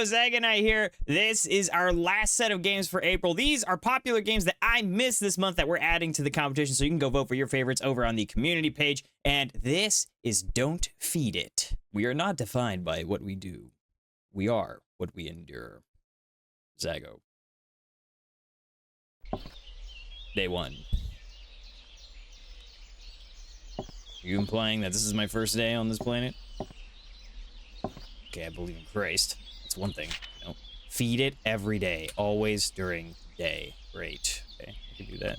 Yo, Zagonite here. This is our last set of games for April. These are popular games that I missed this month that we're adding to the competition, so you can go vote for your favorites over on the community page. And this is Don't Feed It. We are not defined by what we do. We are what we endure. Zago. Day 1. Are you implying that this is my first day on this planet? Okay, I believe in Christ. That's one thing. No. Feed it every day. Always during the day. Great. Okay, I can do that.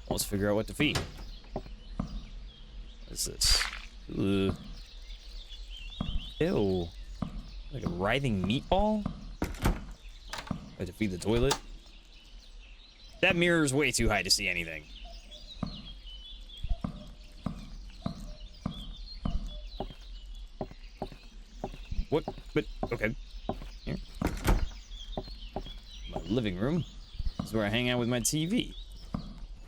Let's figure out what to feed. What is this? Ugh. Ew. Like a writhing meatball? I have to feed the toilet? That mirror is way too high to see anything. What? But, okay. Here. My living room. This is where I hang out with my TV.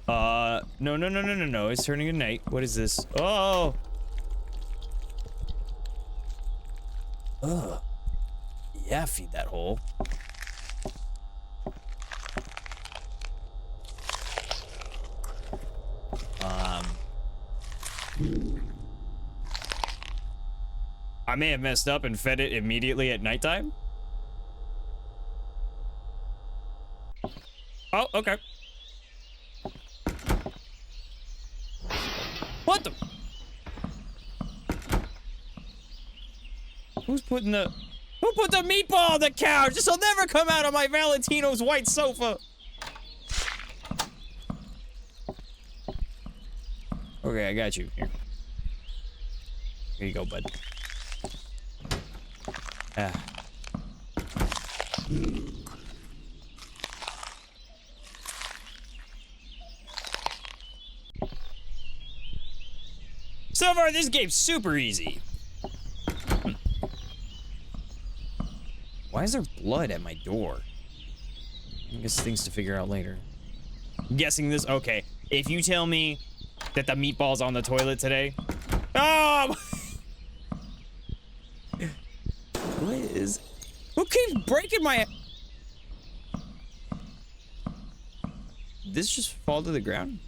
No. It's turning to night. What is this? Oh! Ugh. Yeah, feed that hole. I may have messed up and fed it immediately at nighttime. Oh, okay. What the? Who put the meatball on the couch? This will never come out of my Valentino's white sofa. Okay, I got you. Here. Here you go, bud. Ah. So far, this game's super easy. Why is there blood at my door? I guess things to figure out later. I'm guessing this. Okay, if you tell me that the meatball's on the toilet today. Oh! What is? Who keeps breaking my? Did this just fall to the ground?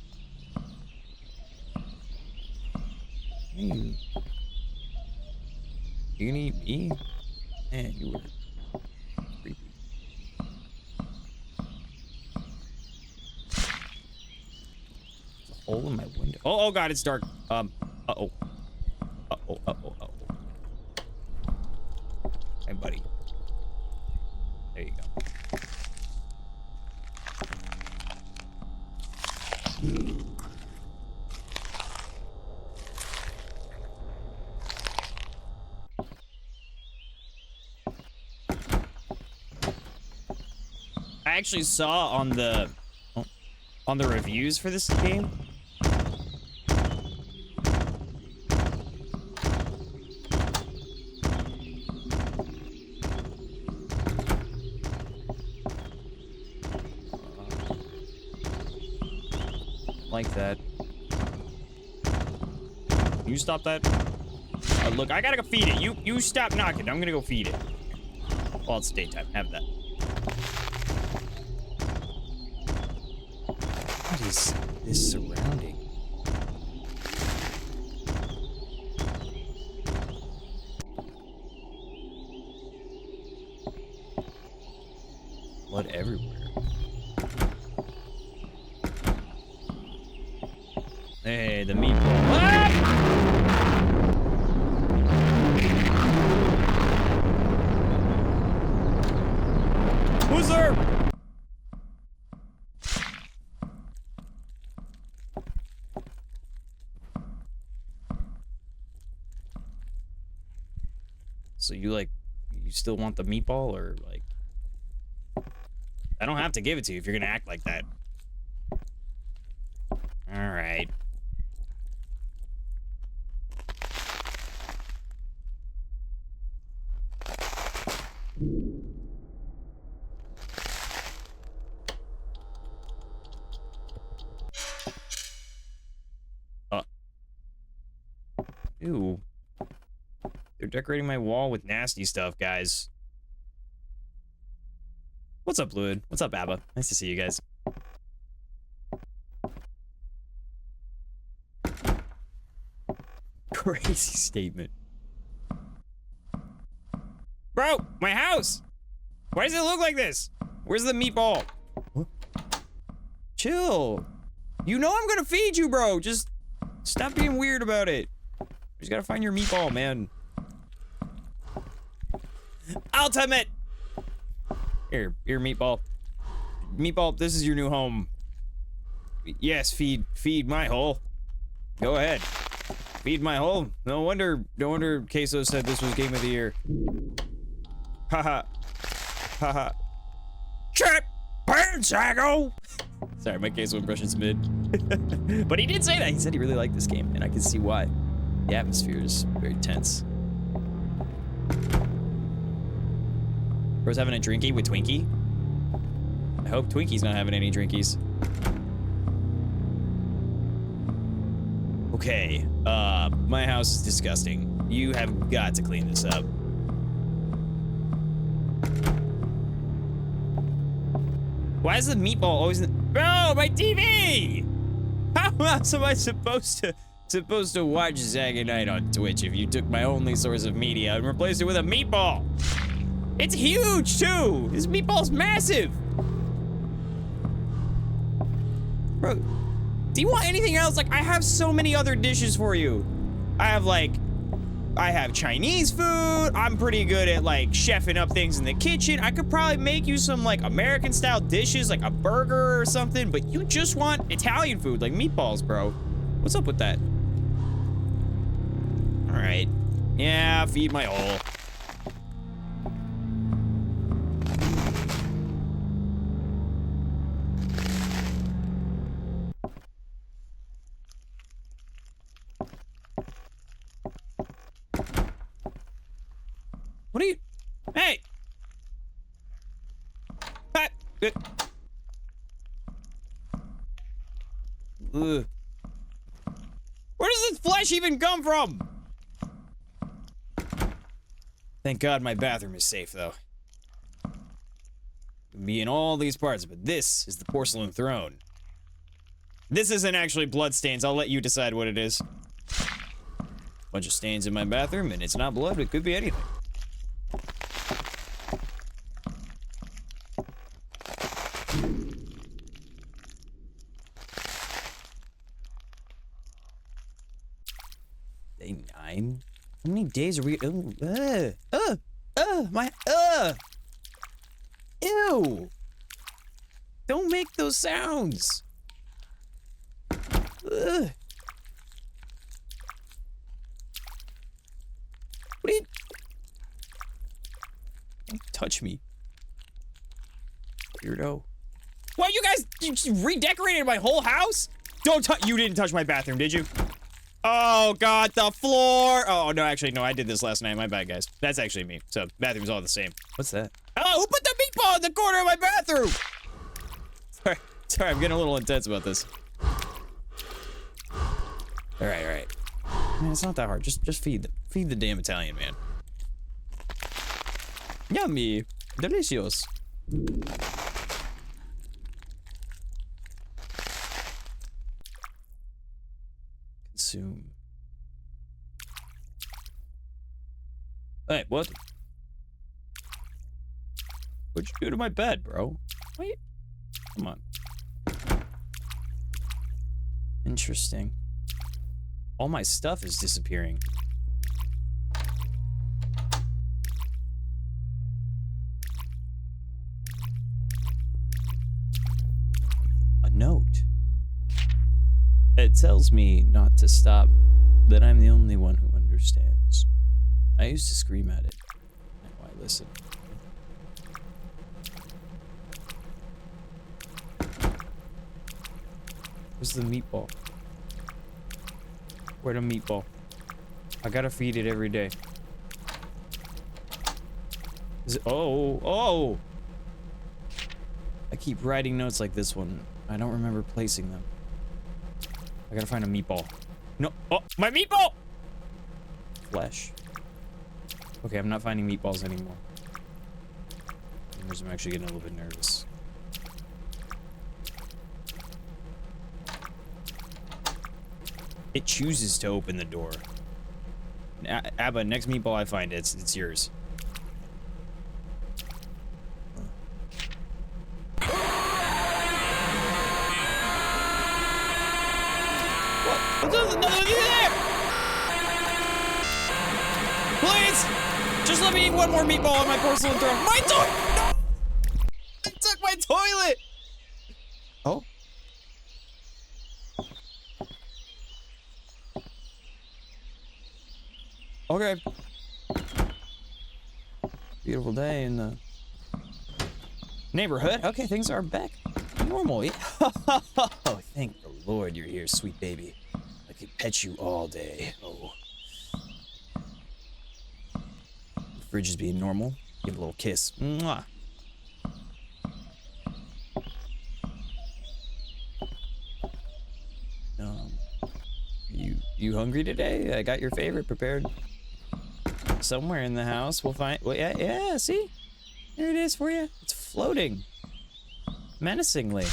Hey, you gonna eat me? Man, you were creepy. There's a hole in my window. Oh God, it's dark. Uh-oh. Hey, buddy. There you go. I actually saw on the reviews for this game. Like that. You stop that. Look, I gotta go feed it. You stop knocking. I'm gonna go feed it. Well, it's daytime. Have that. What is this surrounding? Blood everywhere. Hey, the meatball. Ah! Who's there? So you still want the meatball, or like? I don't have to give it to you if you're gonna act like that. All right. Ew. They're decorating my wall with nasty stuff, guys. What's up, Fluid? What's up, Abba? Nice to see you guys. Crazy statement. Bro, my house! Why does it look like this? Where's the meatball? What? Chill. You know I'm gonna feed you, bro. Just stop being weird about it. You just gotta find your meatball, man. Ultimate! Here, meatball. Meatball, this is your new home. Yes, feed my hole. Go ahead. Feed my hole. No wonder Queso said this was game of the year. Haha. Haha. Chip! Pansago! Sorry, my Queso impression's mid. But he did say that. He said he really liked this game, and I can see why. The atmosphere is very tense. Bro's having a drinky with Twinkie? I hope Twinkie's not having any drinkies. Okay, my house is disgusting. You have got to clean this up. Why is the meatball always in the— Bro, my TV! How else am I supposed to watch Zagonite on Twitch if you took my only source of media and replaced it with a meatball? It's huge, too! This meatball's massive! Bro, do you want anything else? Like, I have so many other dishes for you. I have Chinese food. I'm pretty good at, like, chefing up things in the kitchen. I could probably make you some, like, American-style dishes, like a burger or something, but you just want Italian food, like meatballs, bro. What's up with that? All right. Yeah, feed my hole. What are you— Hey! Ugh. Where does this flesh even come from? Thank God my bathroom is safe, though. It can be in all these parts, but this is the porcelain throne. This isn't actually blood stains. I'll let you decide what it is. Bunch of stains in my bathroom, and it's not blood. It could be anything. Day 9? How many days are we— Ew! Don't make those sounds! What do you— Don't touch me. Weirdo. What, you guys redecorated my whole house? Don't touch— You didn't touch my bathroom, did you? Oh God, the floor! Oh no, actually no, I did this last night. My bad, guys. That's actually me. So bathroom's all the same. What's that? Oh, who put the meatball in the corner of my bathroom? Sorry, I'm getting a little intense about this. All right. Man, it's not that hard. Just feed the damn Italian man. Yummy, delicious. Consume. Hey, what? What'd you do to my bed, bro? Wait. Come on. Interesting. All my stuff is disappearing. A note. It tells me not to stop, that I'm the only one who understands. I used to scream at it. Now I listen. Where's the meatball? Where the meatball? I gotta feed it every day. Is it— Oh! I keep writing notes like this one. I don't remember placing them. I gotta find a meatball. No— Oh! My meatball! Flesh. Okay, I'm not finding meatballs anymore. I'm actually getting a little bit nervous. It chooses to open the door. Abba, next meatball I find, it's yours. What? What's nothing there? Please! Just let me eat one more meatball on my porcelain throne. My toilet! No! I took my toilet! Oh? Okay. Beautiful day in the neighborhood. Okay, things are back normal. Yeah. Oh, thank the Lord you're here, sweet baby. I could pet you all day. Oh. The fridge is being normal. Give a little kiss. Mwah. You hungry today? I got your favorite prepared. Somewhere in the house, we'll find. Well, yeah. See, here it is for you. It's floating, menacingly.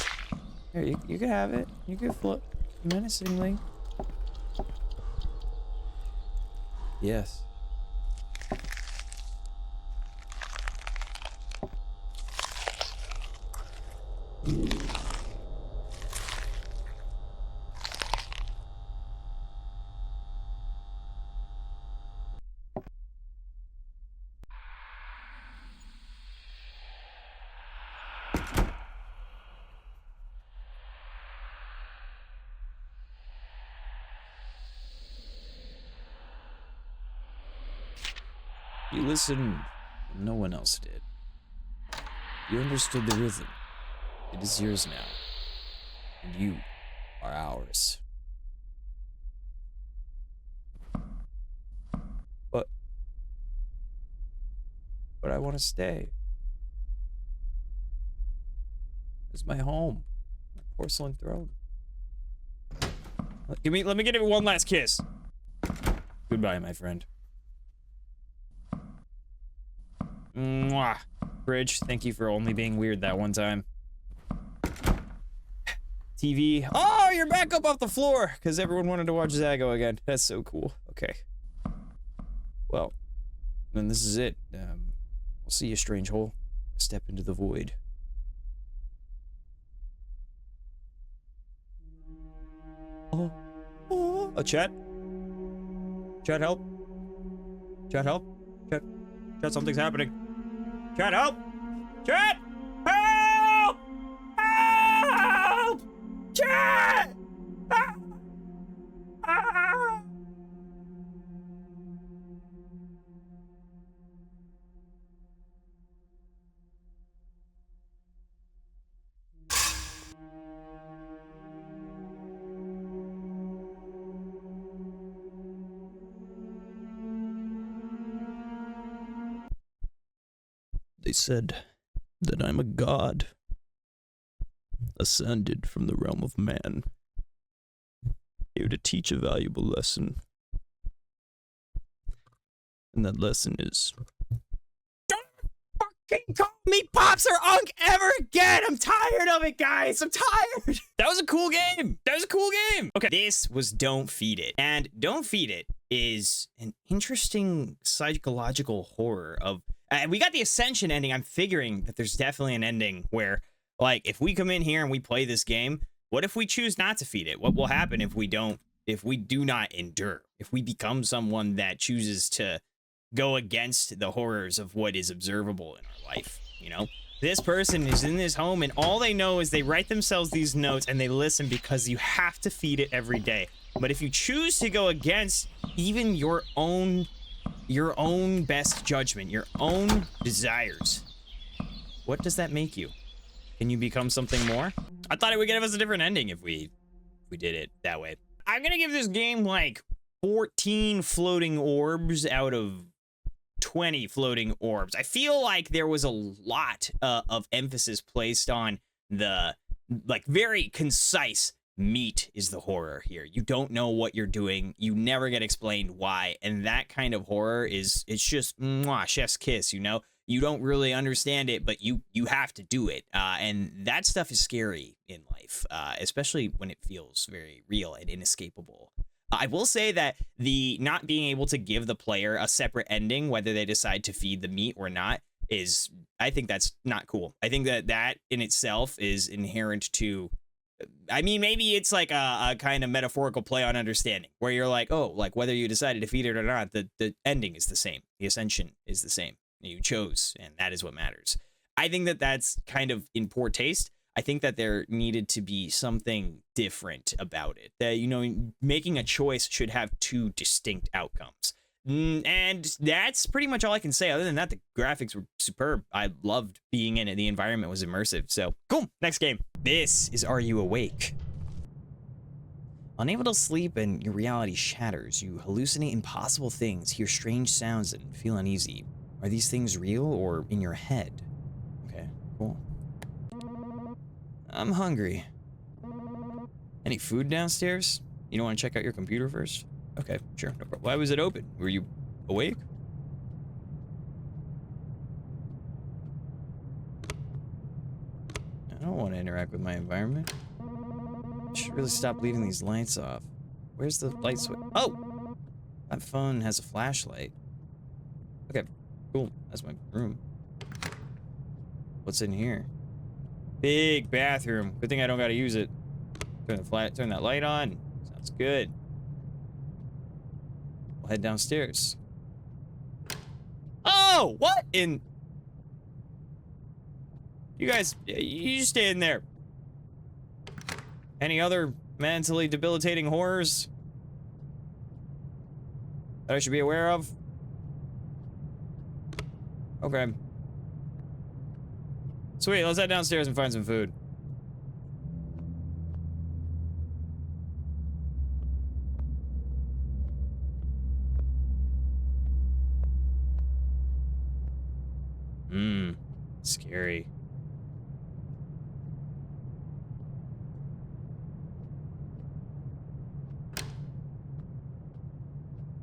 Here, you can have it. You can float menacingly. Yes. You listened when no one else did. You understood the rhythm. It is yours now. And you are ours. But I want to stay. It's my home. My porcelain throne. Let me give it one last kiss. Goodbye, my friend. Mwah. Bridge, thank you for only being weird that one time. TV. Oh, you're back up off the floor because everyone wanted to watch Zago again. That's so cool. Okay. Well, then this is it. We'll see you, strange hole. Step into the void. Oh, chat. Chat, help. Chat, help. Chat, something's happening. Chat, help! Chat! Help! Help! Chat! They said that I'm a god, ascended from the realm of man, here to teach a valuable lesson. And that lesson is... Don't fucking call me Pops or Unk ever again! I'm tired of it, guys! I'm tired! That was a cool game! That was a cool game! Okay, this was Don't Feed It. And Don't Feed It is an interesting psychological horror of... And we got the Ascension ending. I'm figuring that there's definitely an ending where, like, if we come in here and we play this game, what if we choose not to feed it? What will happen if we do not endure? If we become someone that chooses to go against the horrors of what is observable in our life, you know? This person is in this home and all they know is they write themselves these notes and they listen because you have to feed it every day. But if you choose to go against even your own best judgment, your own desires, what does that make you? Can you become something more? I thought it would give us a different ending if we did it that way. I'm gonna give this game like 14 floating orbs out of 20 floating orbs. I feel like there was a lot of emphasis placed on the like very concise meat is the horror here. You don't know what you're doing. You never get explained why. And that kind of horror it's just mwah, chef's kiss, you know? you don't really understand it, but you have to do it. And that stuff is scary in life, especially when it feels very real and inescapable. I will say that the not being able to give the player a separate ending, whether they decide to feed the meat or not, is, I think that's not cool. I think that in itself is inherent to, I mean, maybe it's like a kind of metaphorical play on understanding, where you're like, oh, like whether you decided to feed it or not, the ending is the same. The ascension is the same. You chose, and that is what matters. I think that that's kind of in poor taste. I think that there needed to be something different about it. That, you know, making a choice should have two distinct outcomes. And that's pretty much all I can say. Other than that, the graphics were superb. I loved being in it. The environment was immersive. So, cool. Next game. This is Are You Awake? Unable to sleep and your reality shatters. You hallucinate impossible things, hear strange sounds, and feel uneasy. Are these things real or in your head? Okay, cool. I'm hungry. Any food downstairs? You don't want to check out your computer first? Okay, sure. No problem. Why was it open? Were you awake? I don't want to interact with my environment. I should really stop leaving these lights off. Where's the light switch? Oh! That phone has a flashlight. Okay, cool. That's my room. What's in here? Big bathroom. Good thing I don't gotta use it. Turn that light on. Sounds good. We'll head downstairs. Oh! What in... You guys, you just stay in there. Any other mentally debilitating horrors that I should be aware of? Okay. Sweet, let's head downstairs and find some food. Scary.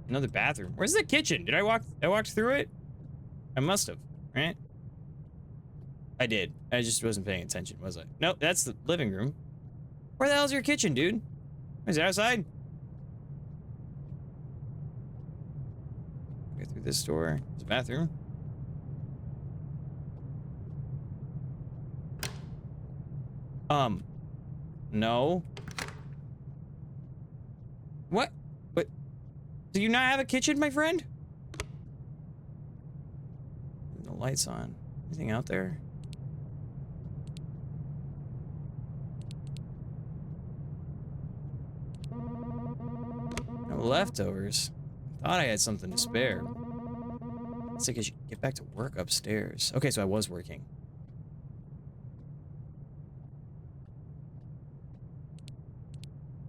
Another bathroom. Where's the kitchen? Did I walked through it? I must have, right? I did. I just wasn't paying attention, was I? Nope, that's the living room. Where the hell's your kitchen, dude? Is it outside? Go through this door. There's a bathroom. No. What? What? Do you not have a kitchen, my friend? The lights on. Anything out there? No leftovers. Thought I had something to spare. It's like I should get back to work upstairs. Okay, so I was working.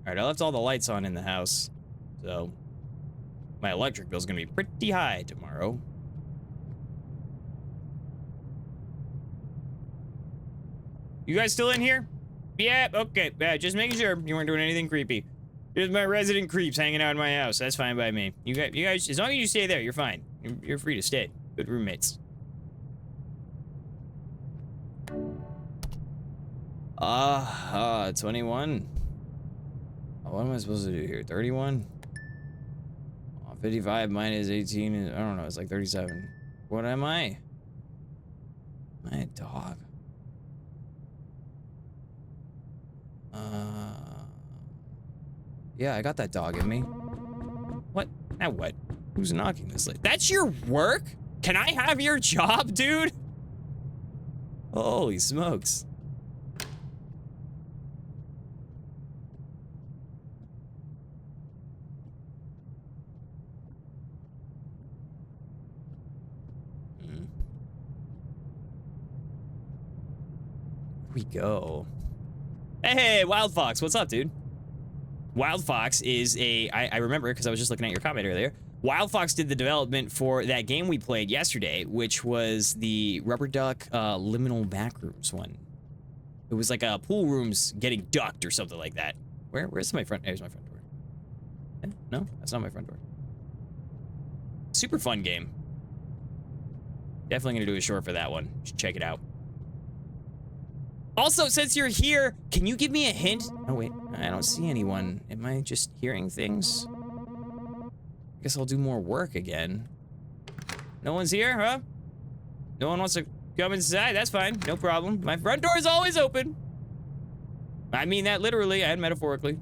Alright, I left all the lights on in the house, so my electric bill's gonna be pretty high tomorrow. You guys still in here? Yeah, okay. Yeah, just making sure you weren't doing anything creepy. There's my resident creeps hanging out in my house. That's fine by me. You guys, as long as you stay there, you're fine. You're free to stay. Good roommates. 21. What am I supposed to do here? 31? 55 minus 18 is, I don't know, it's like 37. What am I? Am I a dog? Yeah, I got that dog in me. What? Now what? Who's knocking this late? That's your work? Can I have your job, dude? Holy smokes. We go. Hey, Wild Fox, what's up, dude? Wild Fox is I remember because I was just looking at your comment earlier. Wild Fox did the development for that game we played yesterday, which was the Rubber Duck Liminal Backrooms one. It was like a pool rooms getting ducked or something like that. Where's my front? There's my front door. No, that's not my front door. Super fun game. Definitely gonna do a short for that one. Should check it out. Also, since you're here, can you give me a hint? Oh, wait. I don't see anyone. Am I just hearing things? I guess I'll do more work again. No one's here, huh? No one wants to come inside. That's fine. No problem. My front door is always open. I mean that literally and metaphorically.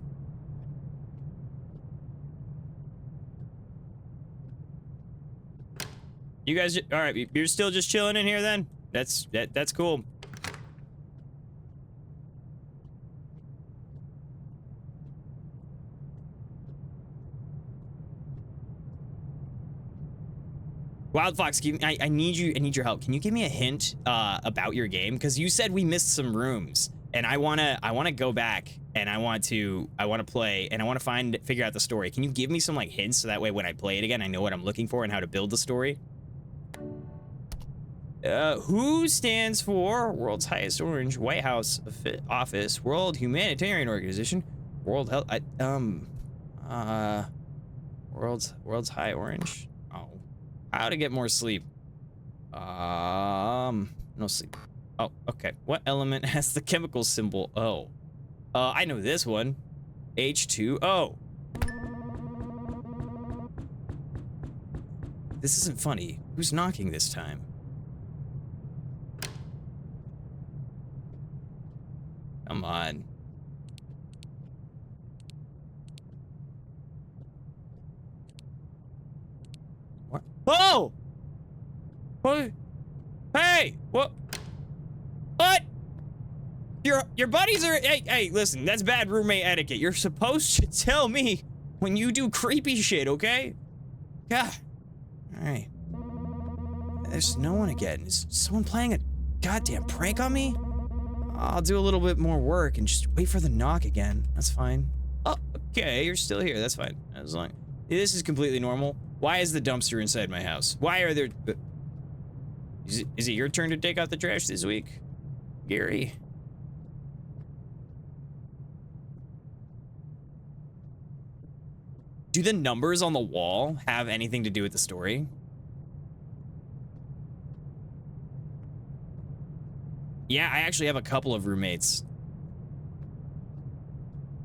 You guys, all right, you're still just chilling in here then? That's cool. Wild Fox, I need your help. Can you give me a hint about your game? Because you said we missed some rooms, and I wanna go back and I want to play and I want to figure out the story. Can you give me some like hints so that way when I play it again, I know what I'm looking for and how to build the story? Who stands for World's Highest Orange, White House Office, World Humanitarian Organization, World Health, World's High Orange. Oh, how to get more sleep? No sleep. Oh, okay. What element has the chemical symbol O? I know this one. H2O. This isn't funny. Who's knocking this time? Come on. What? Whoa! What? Hey! What? What? Your buddies are. Hey, listen. That's bad roommate etiquette. You're supposed to tell me when you do creepy shit, okay? God. All right. There's no one again. Is someone playing a goddamn prank on me? I'll do a little bit more work and just wait for the knock again. That's fine. Oh, okay, you're still here. That's fine. As long this is completely normal. Why is the dumpster inside my house? Why are there? Is it your turn to take out the trash this week, Gary? Do the numbers on the wall have anything to do with the story? Yeah, I actually have a couple of roommates.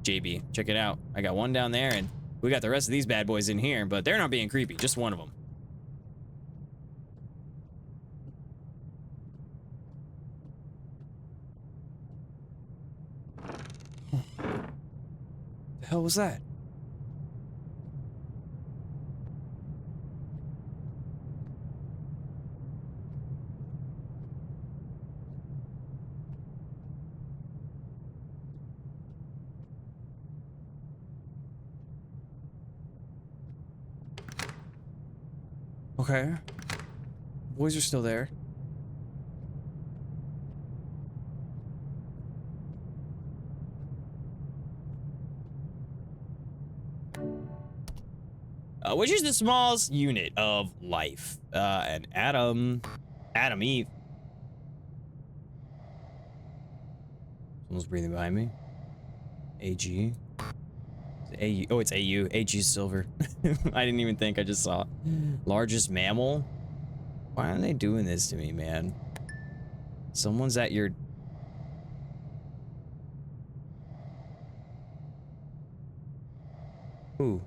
JB, check it out. I got one down there, and we got the rest of these bad boys in here, but they're not being creepy, just one of them. The hell was that? Okay. Boys are still there. Which is the smallest unit of life? An atom. Adam Eve. Someone's breathing behind me. AG. AU. Oh, it's AU. AG silver. I didn't even think. I just saw it. Largest mammal? Why are they doing this to me, man? Someone's at your... Ooh.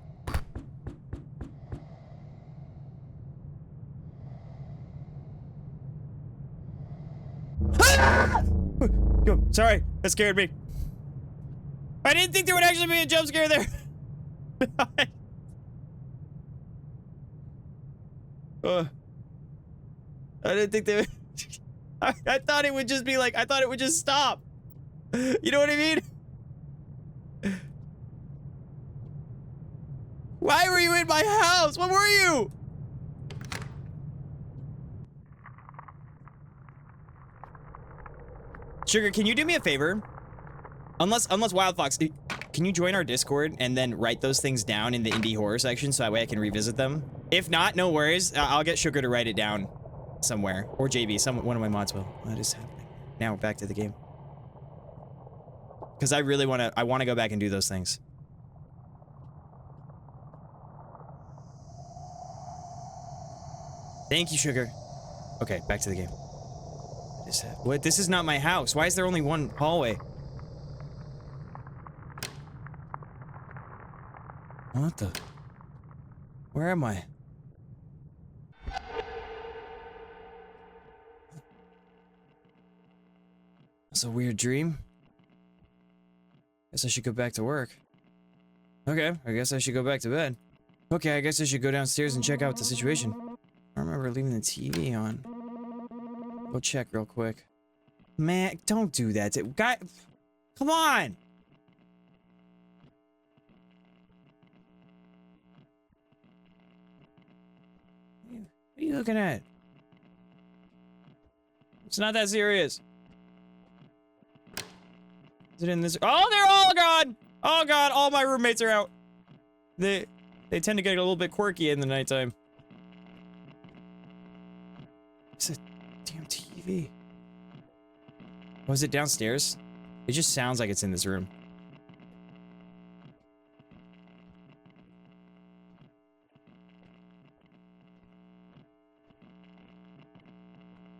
Ah! Yo, sorry. That scared me. I didn't think there would actually be a jump scare there. I didn't think they would. I thought it would just be like, I thought it would just stop. You know what I mean? Why were you in my house? What were you? Sugar, can you do me a favor? Unless Wild Fox, can you join our Discord and then write those things down in the indie horror section so that way I can revisit them? If not, no worries. I'll get Sugar to write it down somewhere, or JB, one of my mods will. What is happening? Now back to the game. Because I really want to go back and do those things. Thank you, Sugar. Okay, back to the game. What is that? What? This is not my house. Why is there only one hallway? What the? Where am I? That's a weird dream. Guess I should go back to work. Okay, I guess I should go back to bed. Okay, I guess I should go downstairs and check out the situation. I remember leaving the TV on. Go check real quick. Man, don't do that. Guy, come on! What are you looking at? It's not that serious. Is it in this? Oh, they're all gone! Oh god, all my roommates are out. They tend to get a little bit quirky in the nighttime. It's a damn TV. Oh, is it downstairs? It just sounds like it's in this room.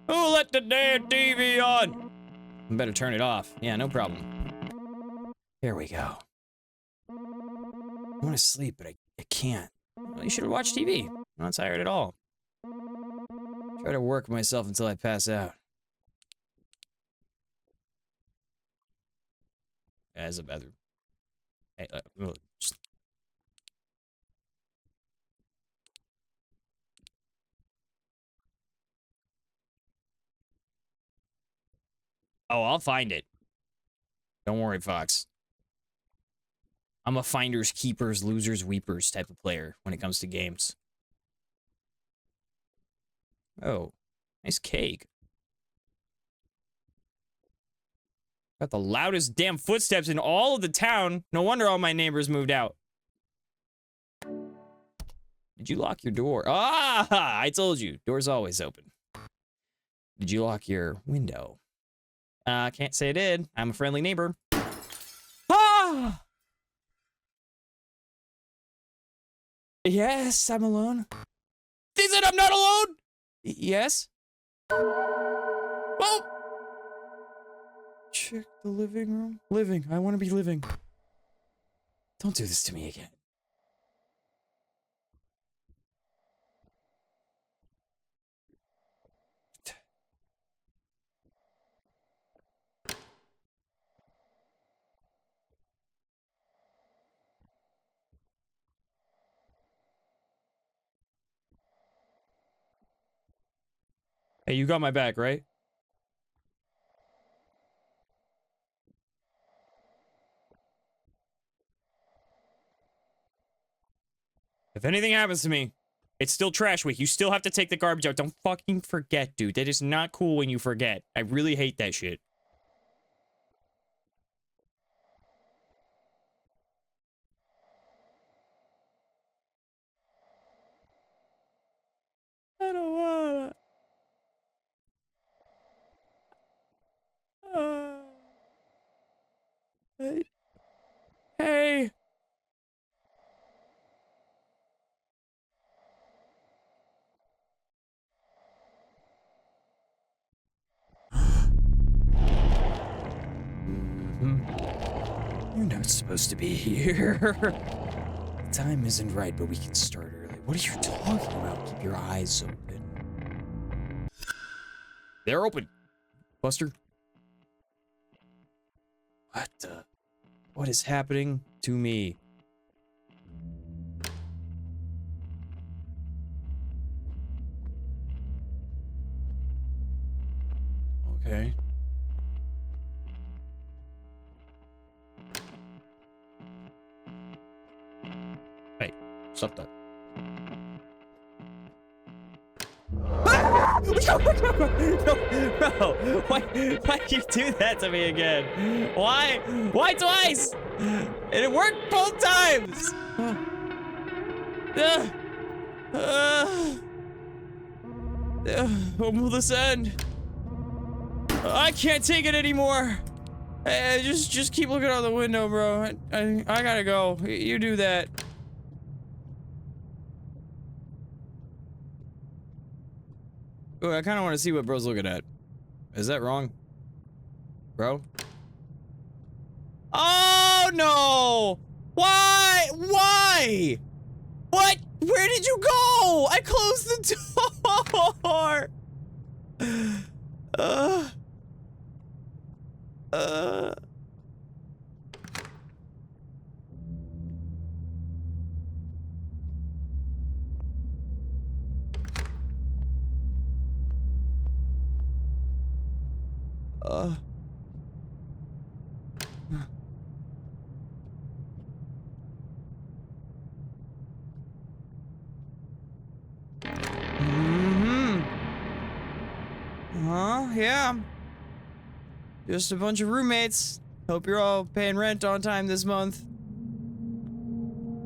Who let the damn TV on? I better turn it off. Yeah, no problem. Here we go. I want to sleep, but I can't. Well, you should watch TV. I'm not tired at all. Try to work myself until I pass out. As a bathroom. Hey, just... Oh, I'll find it. Don't worry, Fox. I'm a finders, keepers, losers, weepers type of player when it comes to games. Oh, nice cake. Got the loudest damn footsteps in all of the town. No wonder all my neighbors moved out. Did you lock your door? Ah, I told you. Door's always open. Did you lock your window? Can't say I did. I'm a friendly neighbor. Ah! Yes, I'm alone. Is it I'm not alone? Yes? Oh! Check the living room. Living. I want to be living. Don't do this to me again. Hey, you got my back, right? If anything happens to me, it's still trash week. You still have to take the garbage out. Don't fucking forget, dude. That is not cool when you forget. I really hate that shit. I don't wanna. Hey. You're not supposed to be here. The time isn't right, but we can start early. What are you talking about? Keep your eyes open. They're open. Buster. What the? What is happening to me? Okay. Hey, stop that. No, why do you do that to me again? Why twice? And it worked both times. When will this end? I can't take it anymore. Hey, just keep looking out the window, bro. I gotta go. You do that. Ooh, I kind of want to see what bro's looking at. Is that wrong? Bro? Oh, no! Why? Why? What? Where did you go? I closed the door! Uh... Yeah. Just a bunch of roommates. Hope you're all paying rent on time this month.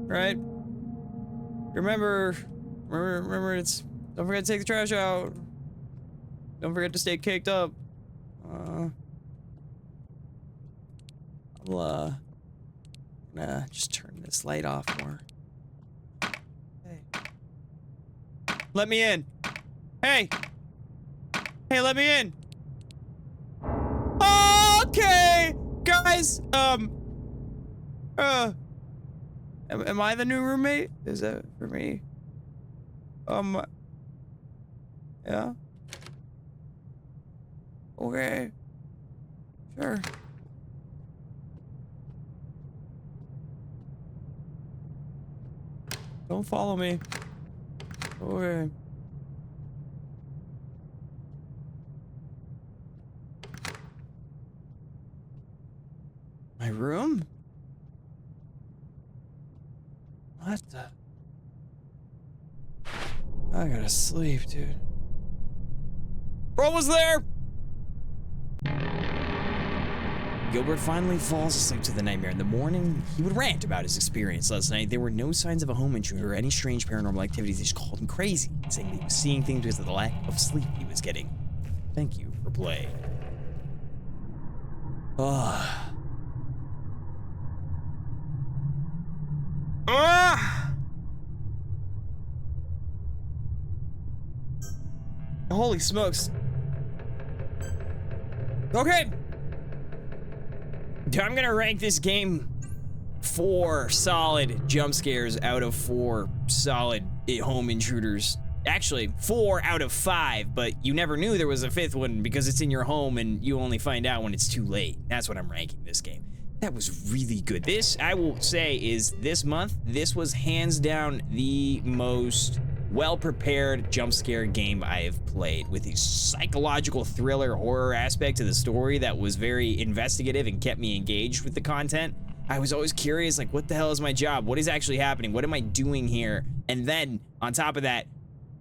Right? Remember, don't forget to take the trash out. Don't forget to stay caked up. I'll, gonna just turn this light off more. Hey. Let me in. Hey! Hey, let me in! Okay! Guys, am I the new roommate? Is that for me? Yeah? Okay. Sure. Don't follow me. Okay. My room? What the? I gotta sleep, dude. Bro was there! Gilbert finally falls asleep to the nightmare. In the morning, he would rant about his experience last night. There were no signs of a home intruder or any strange paranormal activities. He just called him crazy, saying that he was seeing things because of the lack of sleep he was getting. Thank you for playing. Ah. Holy smokes. Okay. I'm gonna rank this game 4 solid jump scares out of 4 solid home intruders. Actually, 4 out of 5, but you never knew there was a 5th one because it's in your home and you only find out when it's too late. That's what I'm ranking this game. That was really good. This, I will say, is this month, this was hands down the most well-prepared jump scare game I have played, with a psychological thriller horror aspect to the story that was very investigative and kept me engaged with the content. I was always curious, like, what the hell is my job? What is actually happening? What am I doing here? And then on top of that,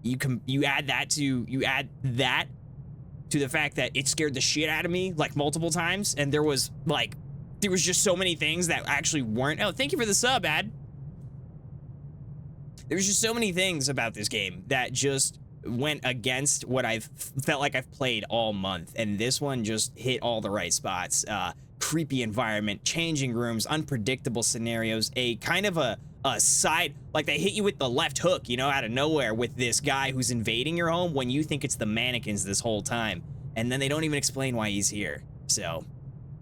you add that to the fact that it scared the shit out of me like multiple times, and there was just so many things that actually weren't. Oh, thank you for the sub, Ad. There's just so many things about this game that just went against what I've felt like I've played all month, and this one just hit all the right spots. Creepy environment, changing rooms, unpredictable scenarios, a kind of a side, like they hit you with the left hook, you know, out of nowhere with this guy who's invading your home when you think it's the mannequins this whole time, and then they don't even explain why he's here. So,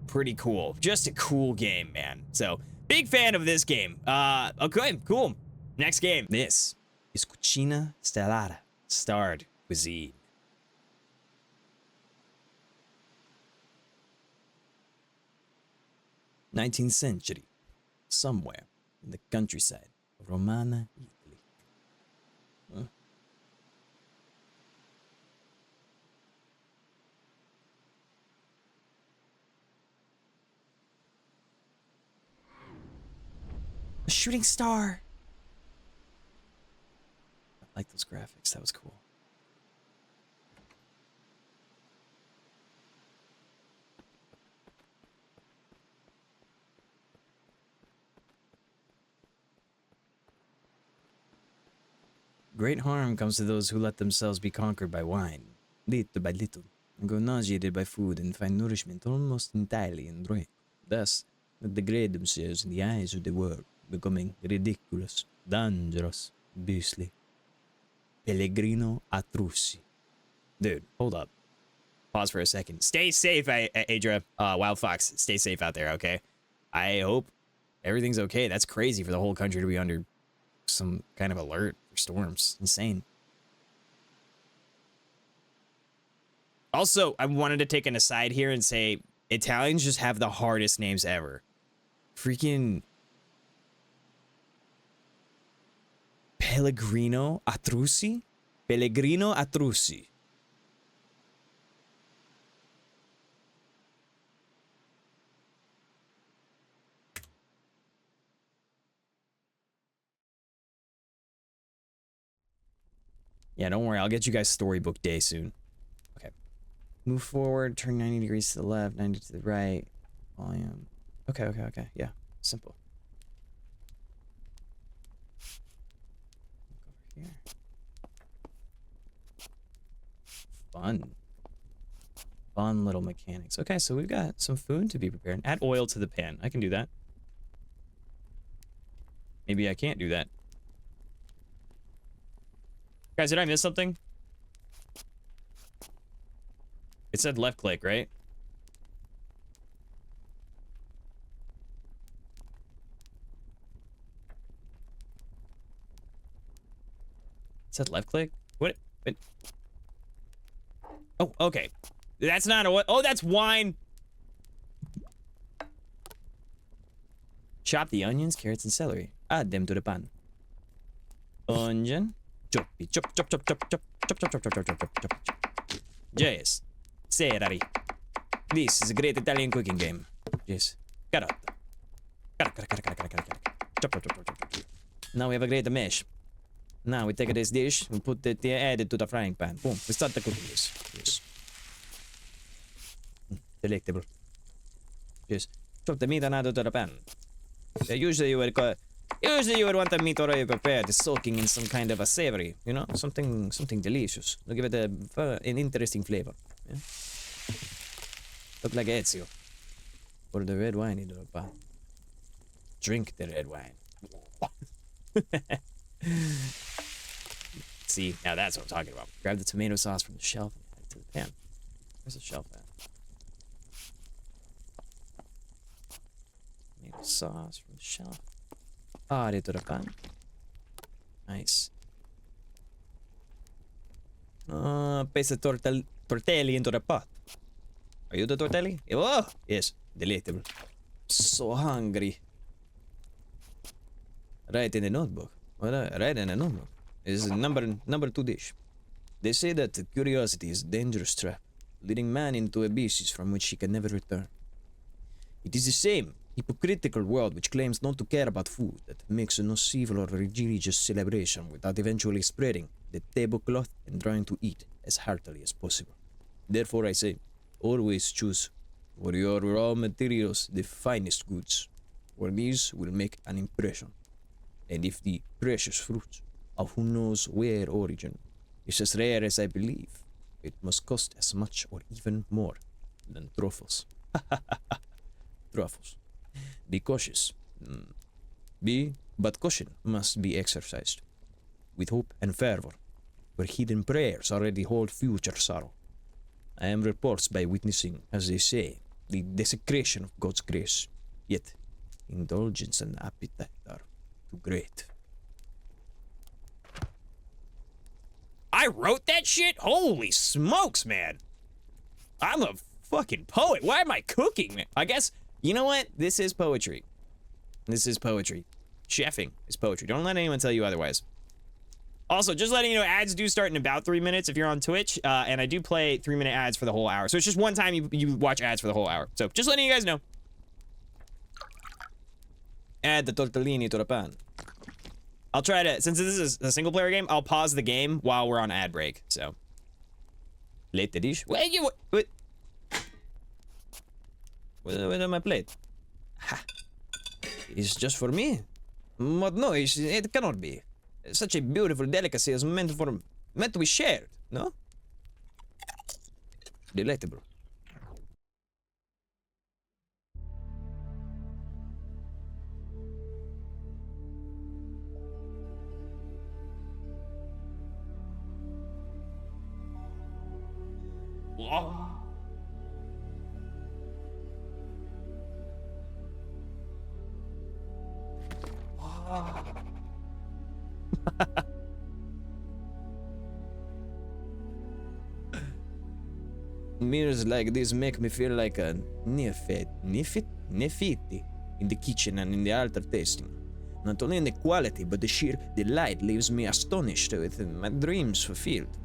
pretty cool. Just a cool game, man. So, big fan of this game. Okay, cool. Next game. This is Cucina, Stellata, starred Cuisine. '19th century, somewhere in the countryside of Romana, Italy. Huh? A shooting star. I like those graphics. That was cool. Great harm comes to those who let themselves be conquered by wine, little by little, and go nauseated by food and find nourishment almost entirely in drink. Thus, they degrade themselves in the eyes of the world, becoming ridiculous, dangerous, beastly. Pellegrino Atrussi. Dude, hold up. Pause for a second. Stay safe, Adra. Wild Fox, stay safe out there, okay? I hope everything's okay. That's crazy for the whole country to be under some kind of alert for storms. Insane. Also, I wanted to take an aside here and say Italians just have the hardest names ever. Freaking Pellegrino Atruzzi? Pellegrino Atruzzi. Yeah, don't worry. I'll get you guys storybook day soon. Okay. Move forward. Turn 90 degrees to the left, 90 to the right. Volume. Okay. Yeah. Simple. Look over here. Fun little mechanics. Okay, so we've got some food to be prepared. Add oil to the pan. I can do that. Maybe I can't do that. Guys, did I miss something? It said left click, right? It said left click? What? Oh, okay. That's not a what? Oh, that's wine. Chop the onions, carrots, and celery. Add them to the pan. Onion. Chop. Yes. Celery. This is a great Italian cooking game. Yes. Carrot. Chop. Now we have a great mesh. Now we take this dish and put it, add it to the frying pan. Boom. We start the cooking this. Yes. Delectable. Yes. Chop the meat and add it to the pan. Usually you would want the meat already prepared, soaking in some kind of a savory, you know, something delicious. To give it an interesting flavor. Yeah? Look like Ezio. Pour the red wine into the pan. Drink the red wine. See, now that's what I'm talking about. Grab the tomato sauce from the shelf and add it to the pan. Where's the shelf at? Tomato sauce from the shelf. Add it to the pan. Nice. Paste the tortelli into the pot. Are you the tortelli? Oh, yes. Delectable. So hungry. Write in the notebook. Write in the notebook. This is number 2 dish. They say that curiosity is a dangerous trap, leading man into abysses from which he can never return. It is the same hypocritical world which claims not to care about food, that makes no civil or religious celebration without eventually spreading the tablecloth and trying to eat as heartily as possible. Therefore I say, always choose for your raw materials the finest goods, for these will make an impression. And if the precious fruits of who knows where origin is as rare as I believe, it must cost as much or even more than truffles. Truffles. Be cautious. But caution must be exercised with hope and fervor, where hidden prayers already hold future sorrow. I am reports by witnessing, as they say, the desecration of God's grace, yet indulgence and appetite are too great. I wrote that shit? Holy smokes, man. I'm a fucking poet. Why am I cooking, man? I guess, you know what? This is poetry. This is poetry. Chefing is poetry. Don't let anyone tell you otherwise. Also, just letting you know, ads do start in about 3 minutes if you're on Twitch, and I do play 3-minute ads for the whole hour. So it's just one time you watch ads for the whole hour. So just letting you guys know. Add the tortellini to the pan. I'll try to, since this is a single player game, I'll pause the game while we're on ad break, so. Late the dish. Wait, wait. Where's on my plate? Ha. It's just for me. But no, it cannot be. Such a beautiful delicacy is meant to be shared, no? Delectable. Meals like this make me feel like a neophyte in the kitchen and in the altar tasting. Not only in the quality, but the sheer delight leaves me astonished with my dreams fulfilled.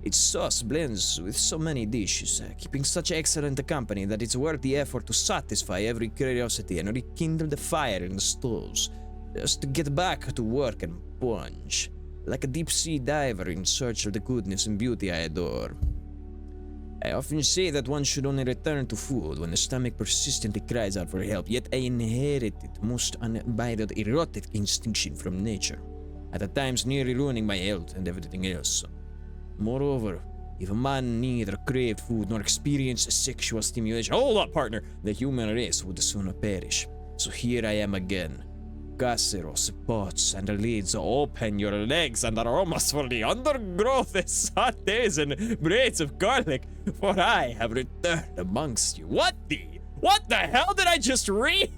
Its sauce blends with so many dishes, keeping such excellent company that it's worth the effort to satisfy every curiosity and rekindle the fire in the stoves, just to get back to work and plunge, like a deep-sea diver in search of the goodness and beauty I adore. I often say that one should only return to food when the stomach persistently cries out for help, yet I inherited most unbridled erotic instinction from nature, at times nearly ruining my health and everything else. Moreover, if a man neither craved food nor experienced sexual stimulation, hold up, partner, the human race would sooner perish. So here I am again. Casseroles, pots, and lids, open your legs and aromas for the undergrowth, sautés and braids of garlic, for I have returned amongst you. What the hell did I just read?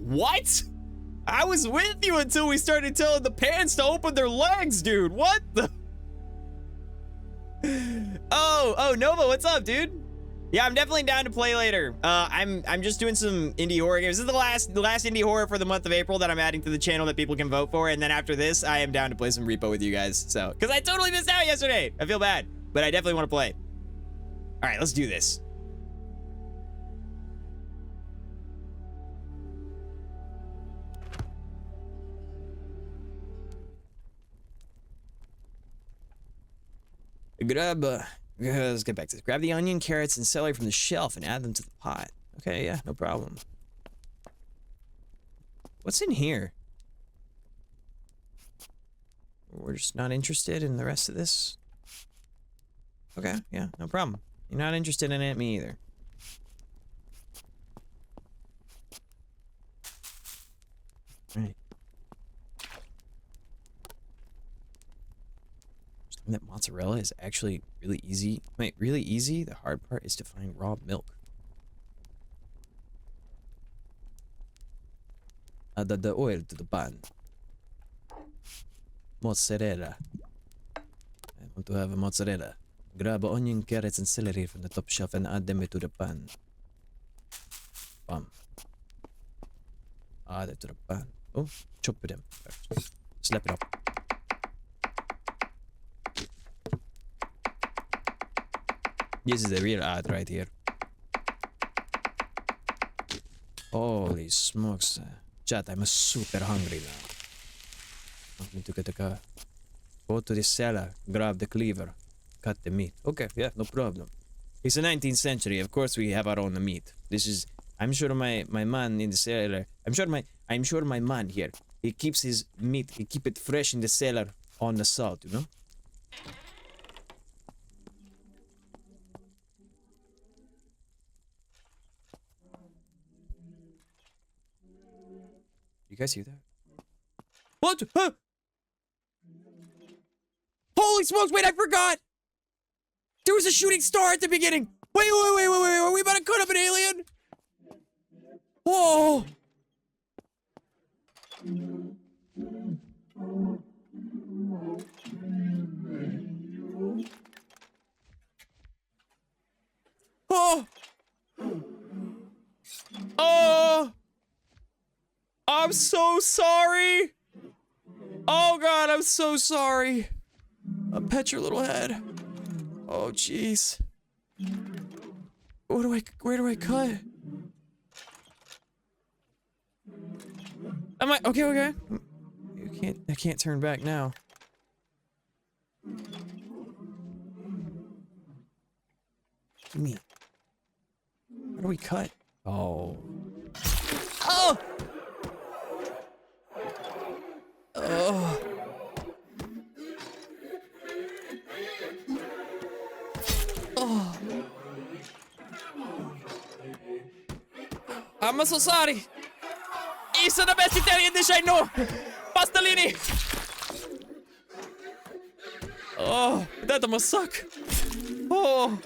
What? I was with you until we started telling the parents to open their legs, dude. What the? Oh, Nova, what's up, dude? Yeah, I'm definitely down to play later. I'm just doing some indie horror games. This is the last indie horror for the month of April that I'm adding to the channel that people can vote for. And then after this, I am down to play some Repo with you guys. So, because I totally missed out yesterday. I feel bad, but I definitely want to play. All right, let's do this. Let's get back to this. Grab the onion, carrots, and celery from the shelf and add them to the pot. Okay, yeah, no problem. What's in here? We're just not interested in the rest of this? Okay, yeah, no problem. You're not interested in it, me either. Alright. That mozzarella is actually really easy. Wait, really easy? The hard part is to find raw milk. Add the oil to the pan. Mozzarella. I want to have a mozzarella. Grab onion, carrots, and celery from the top shelf and add them to the pan. Bam. Add it to the pan. Oh, chop them first. Slap it up. This is the real ad right here. Holy smokes. Chat, I'm super hungry now. I need to get a car. Go to the cellar, grab the cleaver, cut the meat. Okay, yeah, no problem. It's the 19th century, of course we have our own meat. This is, I'm sure my man in the cellar, I'm sure my man here, he keeps his meat, he keep it fresh in the cellar on the salt, you know? You guys hear that? What? Huh? Holy smokes, wait, I forgot! There was a shooting star at the beginning! Wait, are we about to cut up an alien? Whoa! Oh! Oh! I'm so sorry! Oh god, I'm so sorry! Pet your little head. Oh jeez. Where do I cut? Am I okay? I can't turn back now. Me. Where do we cut? Oh. Oh! Oh. Oh. I'm so sorry. It's the best Italian dish I know. Pastelini. Oh, that must suck. Oh.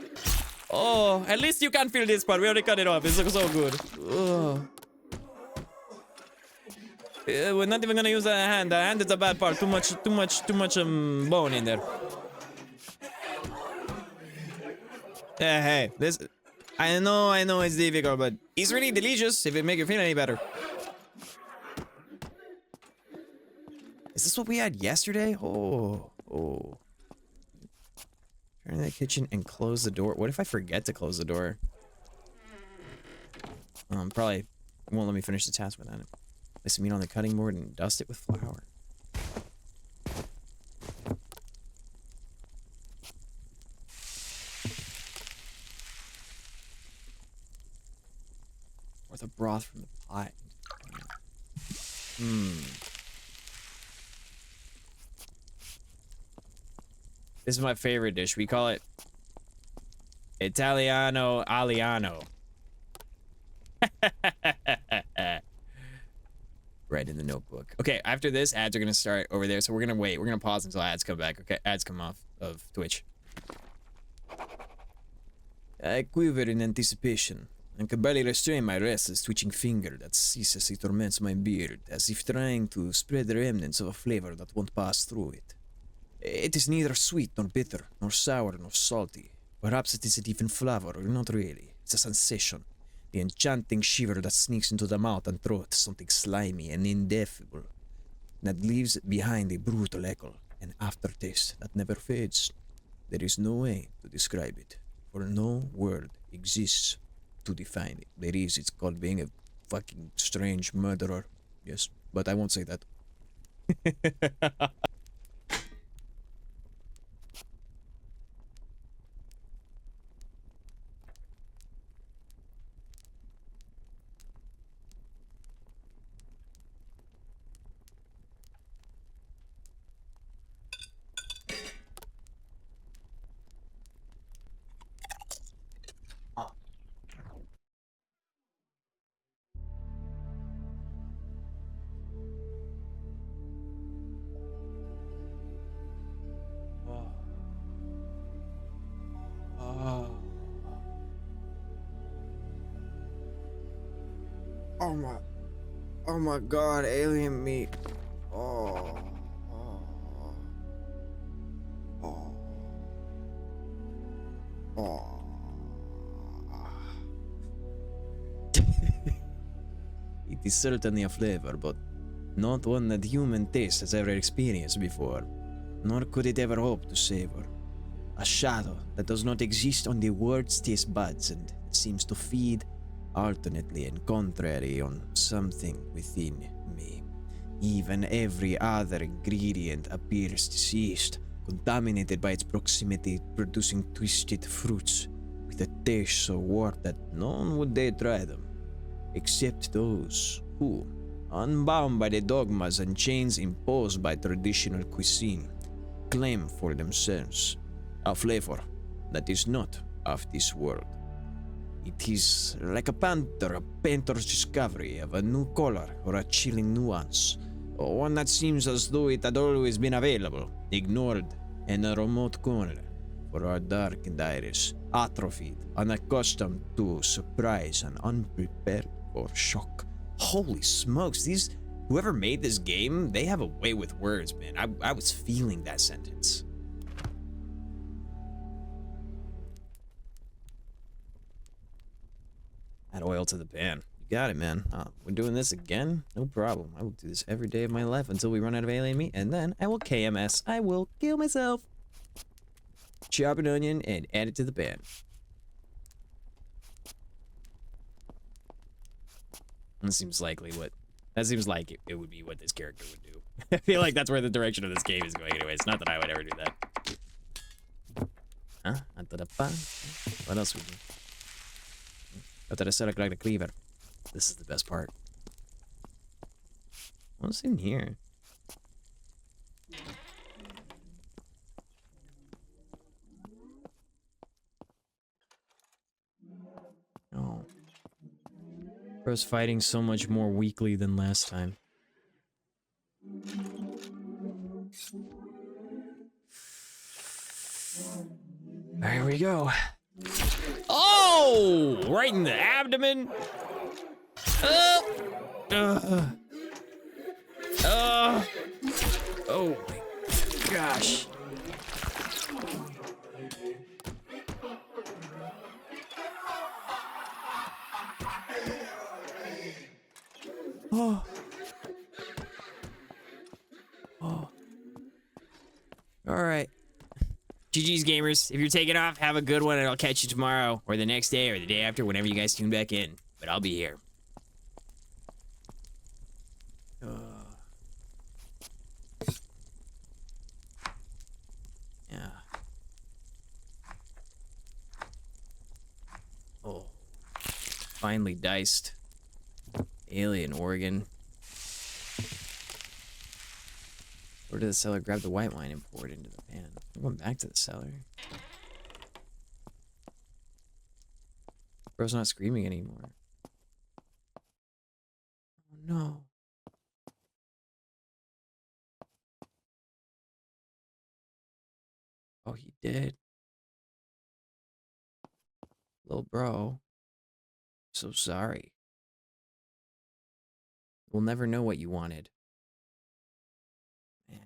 Oh, at least you can feel this part. We already cut it off. It's so good. Oh. We're not even gonna use the hand. The hand is a bad part. Too much bone in there. Yeah, hey, this. I know it's difficult, but it's really delicious if it make you feel any better. Is this what we had yesterday? Oh. Turn the kitchen and close the door. What if I forget to close the door? Probably won't let me finish the task without it. Place the meat on the cutting board and dust it with flour. Or the broth from the pot. This is my favorite dish. We call it Italiano Aliano. Right in the notebook. Okay, after this, ads are gonna start over there, so we're gonna wait. We're gonna pause until ads come back. Okay, ads come off of Twitch. I quiver in anticipation, and can barely restrain my restless, twitching finger that ceaselessly torments my beard, as if trying to spread the remnants of a flavor that won't pass through it. It is neither sweet nor bitter, nor sour nor salty. Perhaps it isn't even flavor, or not really. It's a sensation. The enchanting shiver that sneaks into the mouth and throat, something slimy and ineffable, that leaves behind a brutal echo, an aftertaste that never fades. There is no way to describe it, for no word exists to define it. There is, it's called being a fucking strange murderer. Yes, but I won't say that. Oh my god, alien meat. Oh. It is certainly a flavor, but not one that human taste has ever experienced before, nor could it ever hope to savor. A shadow that does not exist on the world's taste buds and seems to feed alternately and contrary on something within me. Even every other ingredient appears diseased, contaminated by its proximity, producing twisted fruits with a taste so warped that none would dare try them, except those who, unbound by the dogmas and chains imposed by traditional cuisine, claim for themselves a flavor that is not of this world. It is like a panther, a painter's discovery of a new color or a chilling nuance, or one that seems as though it had always been available, ignored in a remote corner for our darkened iris, atrophied, unaccustomed to surprise and unprepared for shock. Holy smokes, whoever made this game, they have a way with words, man. I was feeling that sentence. Add oil to the pan. You got it, man. We're doing this again? No problem. I will do this every day of my life until we run out of alien meat, and then I will KMS. I will kill myself. Chop an onion and add it to the pan. That seems like it would be what this character would do. I feel like that's where the direction of this game is going anyways. Not that I would ever do that. Huh? What else would you? After I said I like the cleaver. This is the best part. What's in here? Oh. Bro's fighting so much more weakly than last time. Here we go. Oh! Right in the abdomen. Oh my gosh. Oh. Oh. All right. GG's gamers. If you're taking off, have a good one, and I'll catch you tomorrow, or the next day, or the day after, whenever you guys tune back in. But I'll be here. Yeah. Oh. Finely diced alien organ. Or did the seller grab the white wine and pour it into the pan? I'm going back to the cellar. Bro's not screaming anymore. Oh no. Oh, he did. Little bro. So sorry. We'll never know what you wanted. Man.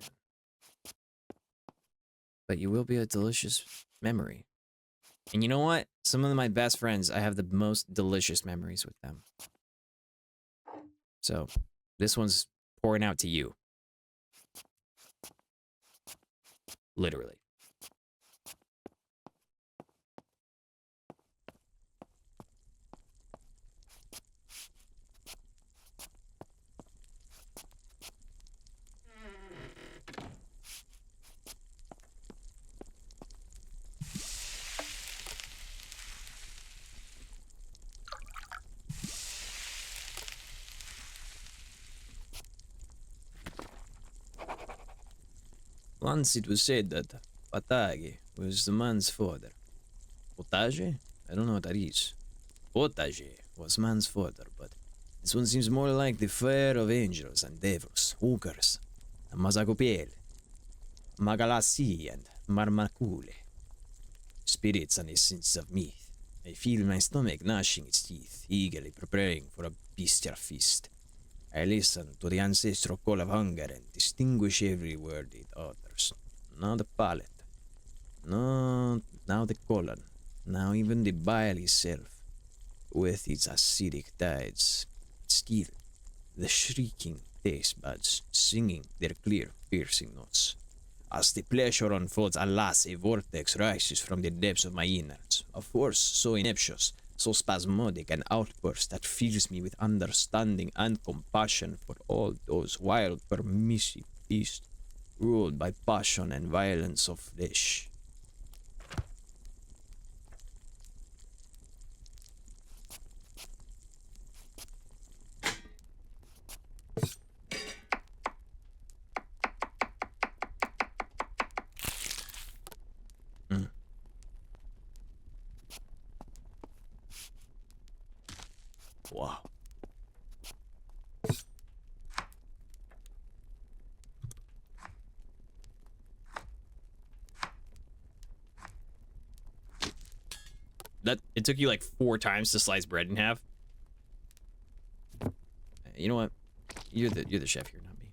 But you will be a delicious memory. And you know what? Some of my best friends, I have the most delicious memories with them. So, this one's pouring out to you. Literally. Once it was said that patage was the man's fodder. Potage? I don't know what that is. Potage was man's fodder, but this one seems more like the fare of angels and devils, hookers, and mazagopiel, magalassi and marmacule. Spirits and essence of meat. I feel my stomach gnashing its teeth, eagerly preparing for a bestial feast. I listen to the ancestral call of hunger and distinguish every word it utters. Now the palate. No, now the colon. Now even the bile itself, with its acidic tides. Still, the shrieking taste buds singing their clear, piercing notes. As the pleasure unfolds, alas, a vortex rises from the depths of my innards. A force so ineptious, so spasmodic an outburst that fills me with understanding and compassion for all those wild, permissive beasts, ruled by passion and violence of flesh. Wow. That it took you like 4 times to slice bread in half. You know what? You're the chef here, not me.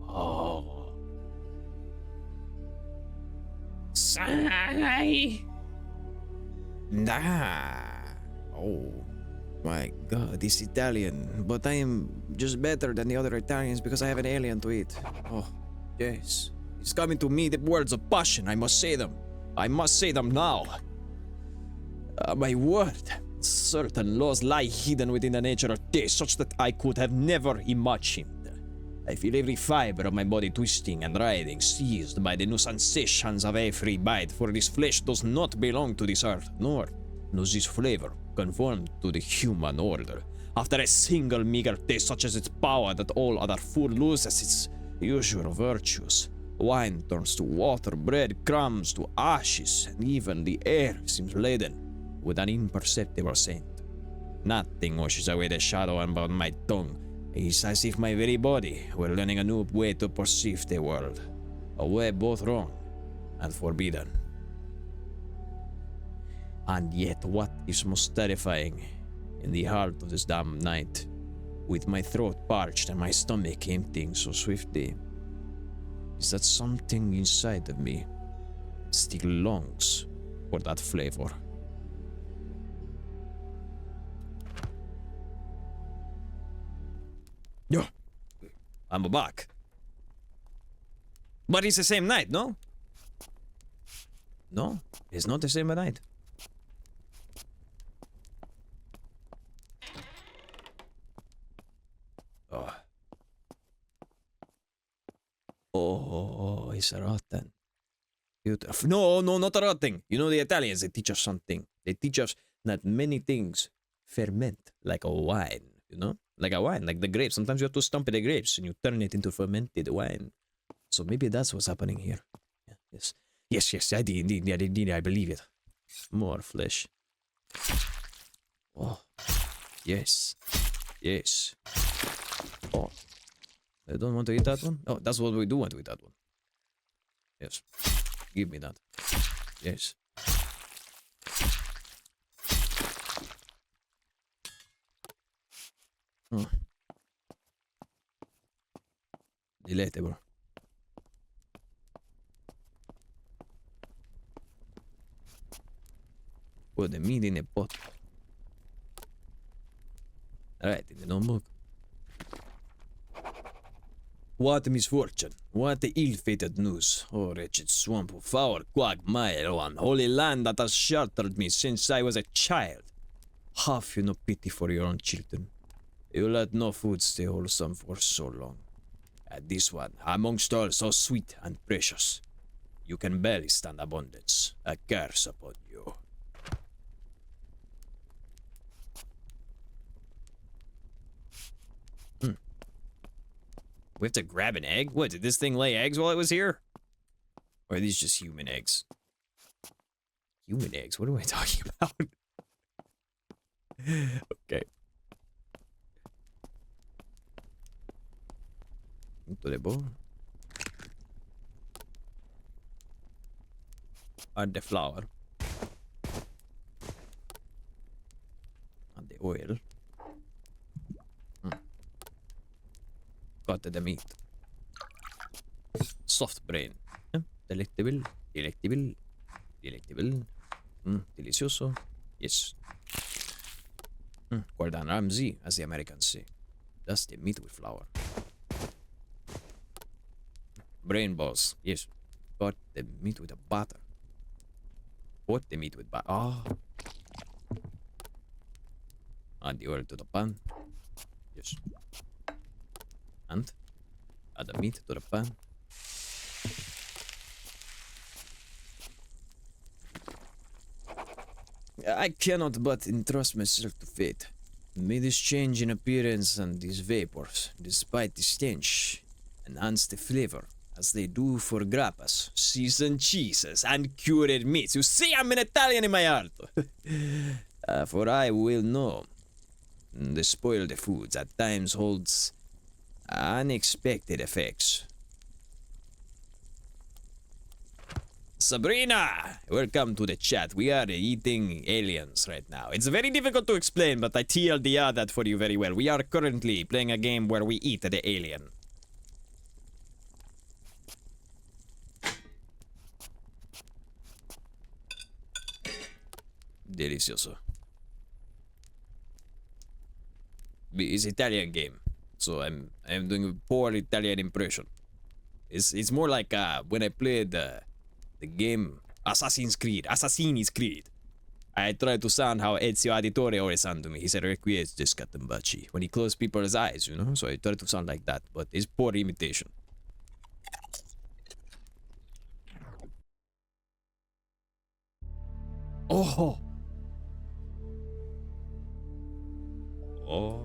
Oh. Sai. Oh my god, this Italian. But I am just better than the other Italians because I have an alien to eat. Oh, yes. It's coming to me, the words of passion. I must say them. I must say them now. My word. Certain laws lie hidden within the nature of taste, such that I could have never imagined. I feel every fiber of my body twisting and writhing, seized by the new sensations of every bite, for this flesh does not belong to this earth, nor does this flavor conform to the human order. After a single meager taste, such as its power that all other food loses its usual virtues, Wine turns to water, bread crumbs to ashes, and even the air seems laden with an imperceptible scent. Nothing washes away the shadow about my tongue. It's as if my very body were learning a new way to perceive the world. A way both wrong and forbidden. And yet what is most terrifying in the heart of this damn night, with my throat parched and my stomach emptying so swiftly, is that something inside of me still longs for that flavor. Yeah, I'm back. But it's the same night, no? No, it's not the same night. Oh. Oh, it's rotten. Beautiful. No, no, not rotten. You know the Italians, they teach us something. They teach us that many things ferment like a wine, you know? Like a wine, like the grapes. Sometimes you have to stomp the grapes and you turn it into fermented wine. So maybe that's what's happening here. Yeah, yes. Yes, I did, indeed, I believe it. More flesh. Oh, yes. Yes. Oh, I don't want to eat that one? Oh, that's what we do want to eat that one. Yes. Give me that. Yes. Oh. Delectable. Put the meat in a pot. Alright, in the notebook. What misfortune, what ill-fated news, O wretched swamp of foul quagmire, O unholy land that has sheltered me since I was a child. Have you no pity for your own children? You let no food stay wholesome for so long. And this one, amongst all so sweet and precious, you can barely stand abundance. A curse upon you. We have to grab an egg? What, did this thing lay eggs while it was here? Or are these just human eggs? Human eggs? What am I talking about? Okay. Into the bowl. Add the flour. Add the oil. Got the meat. Soft brain. Delectable. Delectable. Delectable. Delicioso. Yes. Gordon Ramsay, as the Americans say. That's the meat with flour. Brain balls. Yes. Got the meat with the butter. What the meat with butter? Ah. Add the oil to the pan. Yes. And add the meat to the pan. I cannot but entrust myself to fate. May this change in appearance and these vapors, despite the stench, enhance the flavor, as they do for grappas, seasoned cheeses, and cured meats. You see, I'm an Italian in my heart. For I will know. The spoiled foods at times holds unexpected effects. Sabrina! Welcome to the chat. We are eating aliens right now. It's very difficult to explain, but I TLDR that for you very well. We are currently playing a game where we eat the alien. Delicioso. It's Italian game, so I'm doing a poor Italian impression. It's more like when I played the game Assassin's Creed. I tried to sound how Ezio Auditore always sounded to me. He said "Requiesce Scattambaci" when he closed people's eyes, you know. So I tried to sound like that, but it's poor imitation. Oh. Oh.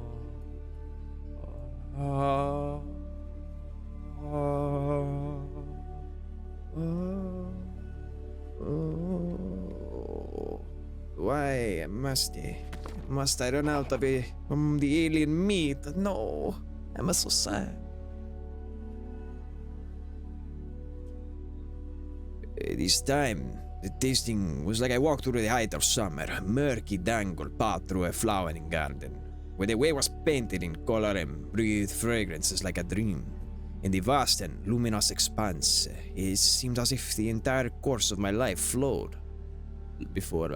Must I run out of the alien meat? No, I'm so sad. This time, the tasting was like I walked through the height of summer, a murky dangle path through a flowering garden, where the way was painted in color and breathed fragrances like a dream. In the vast and luminous expanse, it seemed as if the entire course of my life flowed before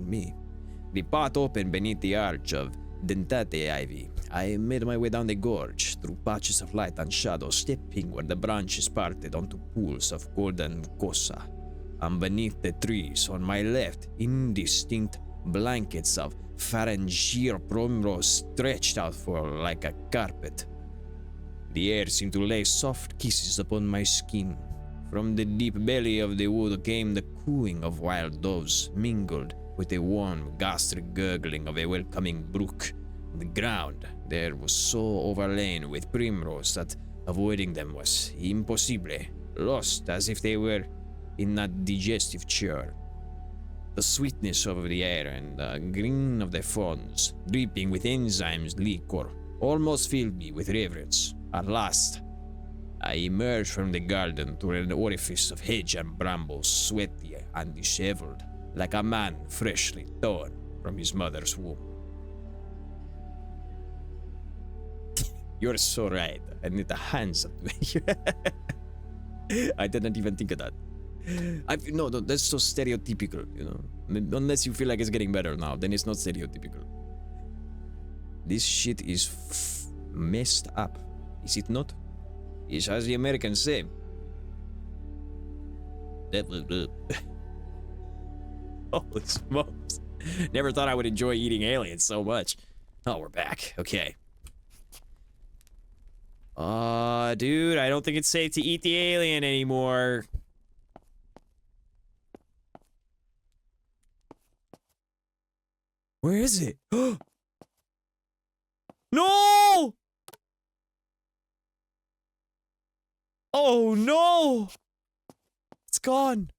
me. The path opened beneath the arch of dentate ivy. I made my way down the gorge, through patches of light and shadow, stepping where the branches parted onto pools of golden mucosa. And beneath the trees, on my left, indistinct blankets of pharyngeal primrose stretched out for like a carpet. The air seemed to lay soft kisses upon my skin. From the deep belly of the wood came the cooing of wild doves, mingled with the warm, gastric gurgling of a welcoming brook. The ground there was so overlain with primrose that avoiding them was impossible, lost as if they were in a digestive chore. The sweetness of the air and the green of the fronds, dripping with enzymes liquor, almost filled me with reverence. At last, I emerged from the garden through an orifice of hedge and brambles, sweaty and disheveled, like a man freshly torn from his mother's womb. You're so right. I need the hands up to me. I didn't even think of that. No, that's so stereotypical, you know. Unless you feel like it's getting better now, then it's not stereotypical. This shit is messed up, is it not? It's as the Americans say. Holy smokes. Never thought I would enjoy eating aliens so much. Oh, we're back. Okay. Dude, I don't think it's safe to eat the alien anymore. Where is it? No! Oh no! It's gone.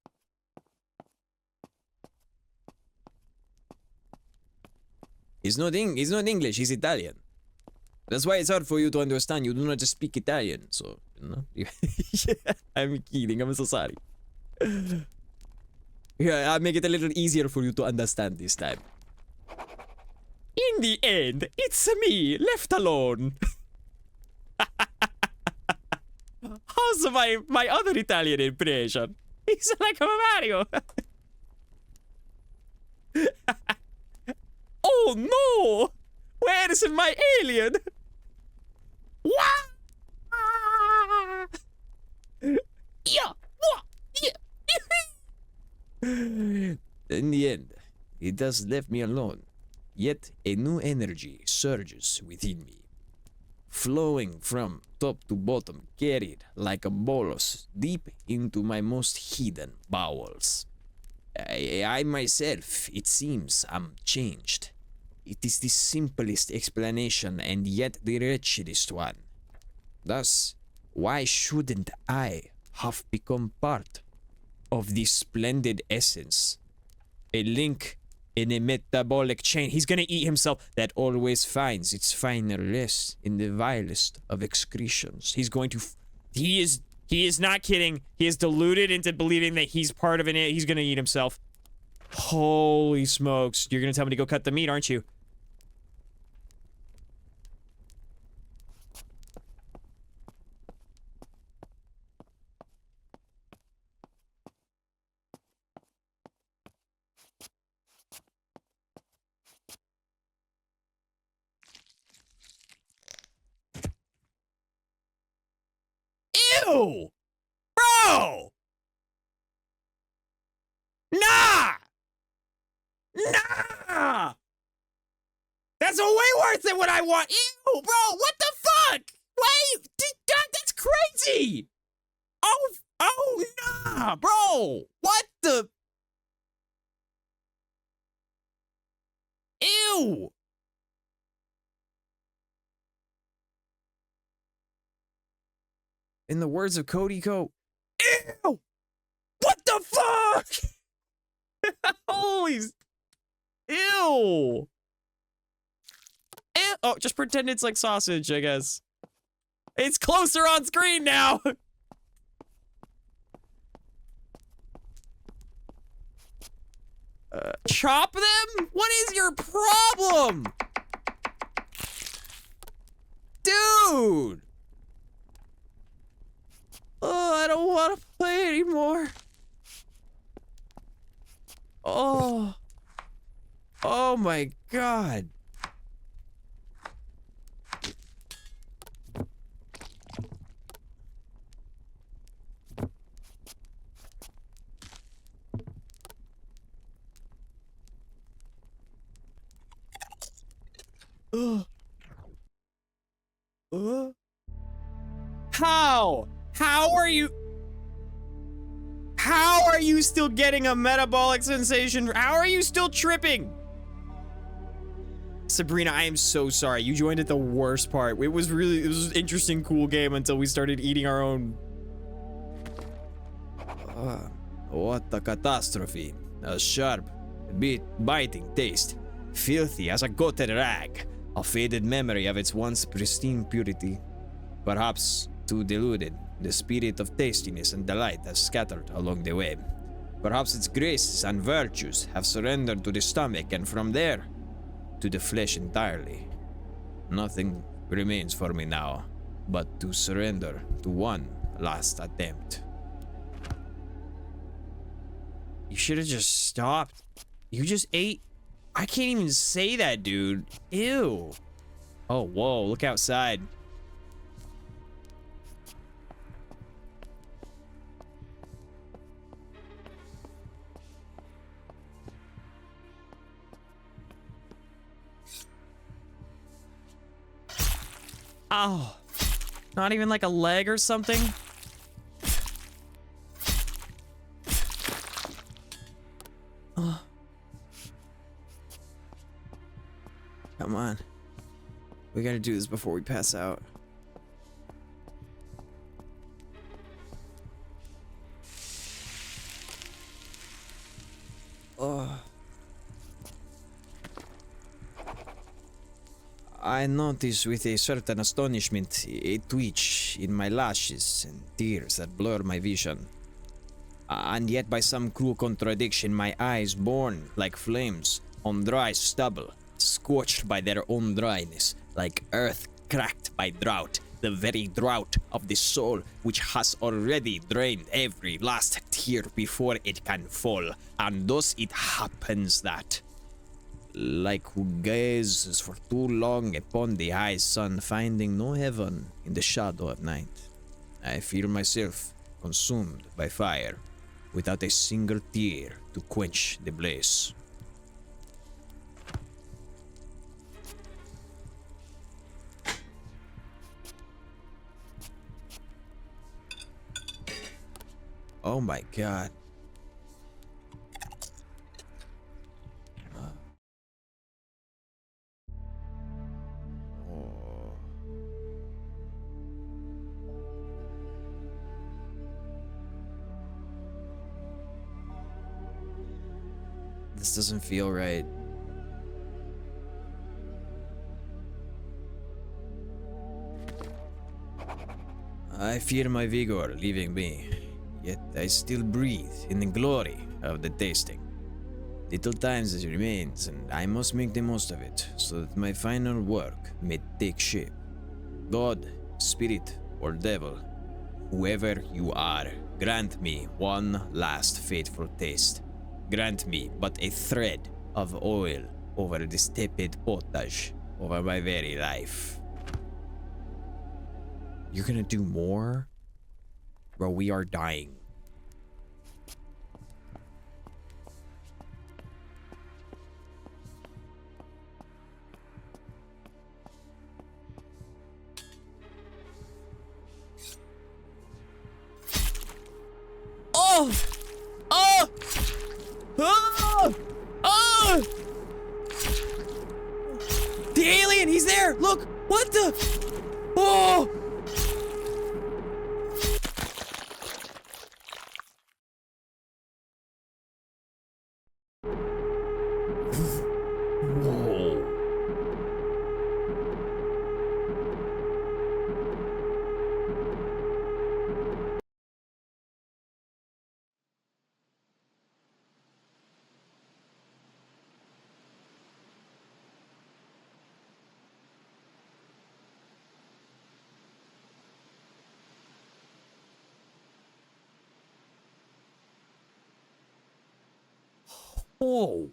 He's not English, he's Italian. That's why it's hard for you to understand. You do not just speak Italian, so, you know. Yeah, I'm kidding, I'm so sorry. Yeah, I'll make it a little easier for you to understand this time. In the end, it's me, left alone. How's my other Italian impression? He's like a Mario. Oh no! Where is my alien? What? Yeah. In the end, it has left me alone. Yet a new energy surges within me, flowing from top to bottom, carried like a bolus deep into my most hidden bowels. I myself, it seems, am changed. It is the simplest explanation and yet the wretchedest one. Thus, why shouldn't I have become part of this splendid essence? A link in a metabolic chain. He's gonna eat himself that always finds its final rest in the vilest of excretions. He's going to... He is not kidding. He is deluded into believing that he's part of it. He's gonna eat himself. Holy smokes. You're gonna tell me to go cut the meat, aren't you? Ew! Bro! Nah! Nah! That's way worse than what I want. Ew, bro, what the fuck? Wait, that's crazy. Oh, nah, bro. What the? Ew. In the words of Cody Co. Ew! What the fuck? Holy... Ew. Ew. Oh, just pretend it's like sausage, I guess. It's closer on screen now. Chop them? What is your problem? Dude! Oh, I don't want to play anymore. Oh. Oh my god. How? How are you? How are you still getting a metabolic sensation? How are you still tripping? Sabrina, I am so sorry. You joined at the worst part. It was an interesting, cool game until we started eating our own. What a catastrophe. A sharp, biting taste. Filthy as a goated rag. A faded memory of its once pristine purity. Perhaps too deluded, the spirit of tastiness and delight has scattered along the way. Perhaps its graces and virtues have surrendered to the stomach, and from there, to the flesh entirely. Nothing remains for me now, but to surrender to one last attempt. You should have just stopped. You just ate. I can't even say that, dude. Ew. Oh, whoa, look outside. Oh, not even like a leg or something? Oh. Come on. We gotta do this before we pass out. Oh. I notice with a certain astonishment a twitch in my lashes and tears that blur my vision. And yet by some cruel contradiction my eyes burn like flames on dry stubble, scorched by their own dryness, like earth cracked by drought, the very drought of the soul which has already drained every last tear before it can fall. And thus it happens that, like who gazes for too long upon the high sun, finding no heaven in the shadow of night, I feel myself consumed by fire, without a single tear to quench the blaze. Oh my god. This doesn't feel right. I fear my vigor leaving me, yet I still breathe in the glory of the tasting. Little time as remains, and I must make the most of it, so that my final work may take shape. God, spirit, or devil, whoever you are, grant me one last fateful taste. Grant me but a thread of oil over this tepid potage over my very life. You're gonna do more? Bro, we are dying. Oh! Oh! Oh! Oh! The alien, he's there! Look! What the? Oh! Oh.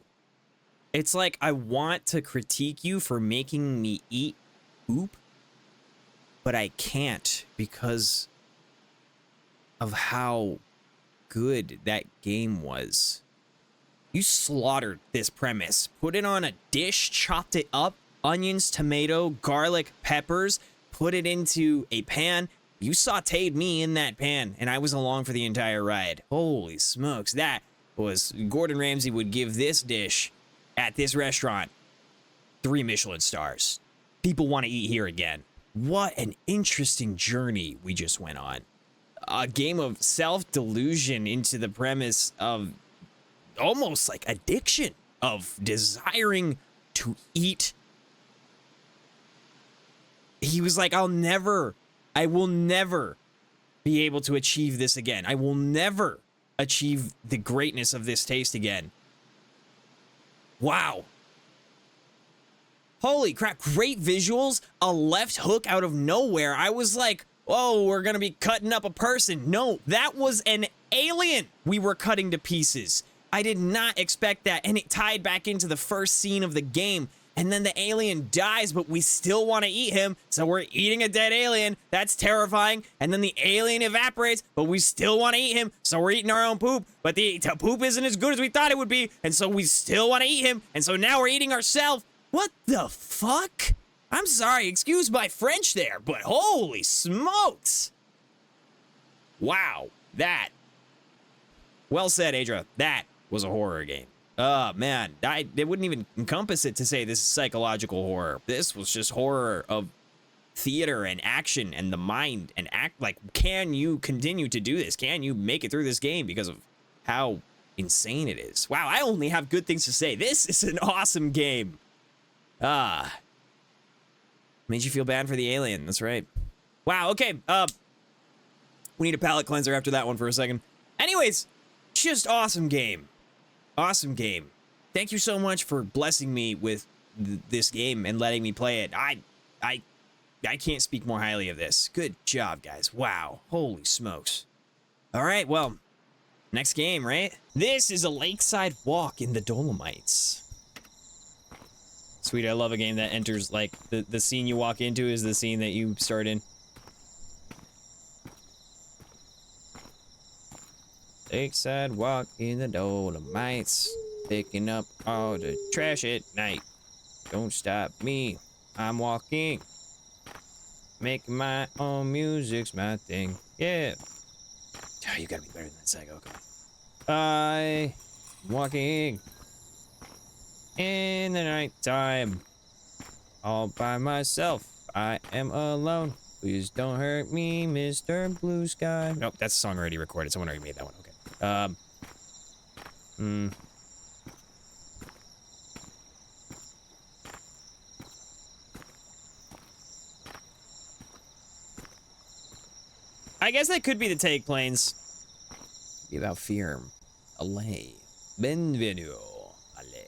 It's like I want to critique you for making me eat poop, but I can't because of how good that game was. You slaughtered this premise. Put it on a dish, chopped it up, onions, tomato, garlic, peppers, put it into a pan. You sauteed me in that pan, and I was along for the entire ride. Holy smokes, that was... Gordon Ramsay would give this dish at this restaurant 3 Michelin stars. People want to eat here again. What an interesting journey we just went on. A game of self-delusion into the premise of almost like addiction, of desiring to eat. He was like, I will never be able to achieve this again. I will never achieve the greatness of this taste again. Wow. Holy crap, great visuals, a left hook out of nowhere. I was like, oh, we're gonna be cutting up a person. No, that was an alien we were cutting to pieces. I did not expect that, and it tied back into the first scene of the game. And then the alien dies, but we still want to eat him, so we're eating a dead alien. That's terrifying. And then the alien evaporates, but we still want to eat him, so we're eating our own poop. But the poop isn't as good as we thought it would be, and so we still want to eat him, and so now we're eating ourselves. What the fuck? I'm sorry, excuse my French there, but holy smokes. Wow, that. Well said, Adra. That was a horror game. Oh, man, they wouldn't even encompass it to say this is psychological horror. This was just horror of theater and action and the mind and act. Like, can you continue to do this? Can you make it through this game because of how insane it is? Wow, I only have good things to say. This is an awesome game. Made you feel bad for the alien. That's right. Wow, okay. We need a palate cleanser after that one for a second. Anyways, just awesome game. Awesome game. Thank you so much for blessing me with this game and letting me play it. I can't speak more highly of this. Good job, guys. Wow. Holy smokes. All right, well, next game, right? This is a lakeside walk in the Dolomites. Sweet, I love a game that enters, like, the scene you walk into is the scene that you start in. Lakeside walk in the Dolomites, picking up all the trash at night. Don't stop me, I'm walking. Making my own music's my thing. Yeah. Oh, you gotta be better than that, Zago. Okay. I'm walking in the nighttime, all by myself. I am alone. Please don't hurt me, Mr. Blue Sky. Nope, that's a song already recorded. Someone already made that one. Okay. I guess that could be the Take Planes. Without fear. Alley. Benvenuto. Alley.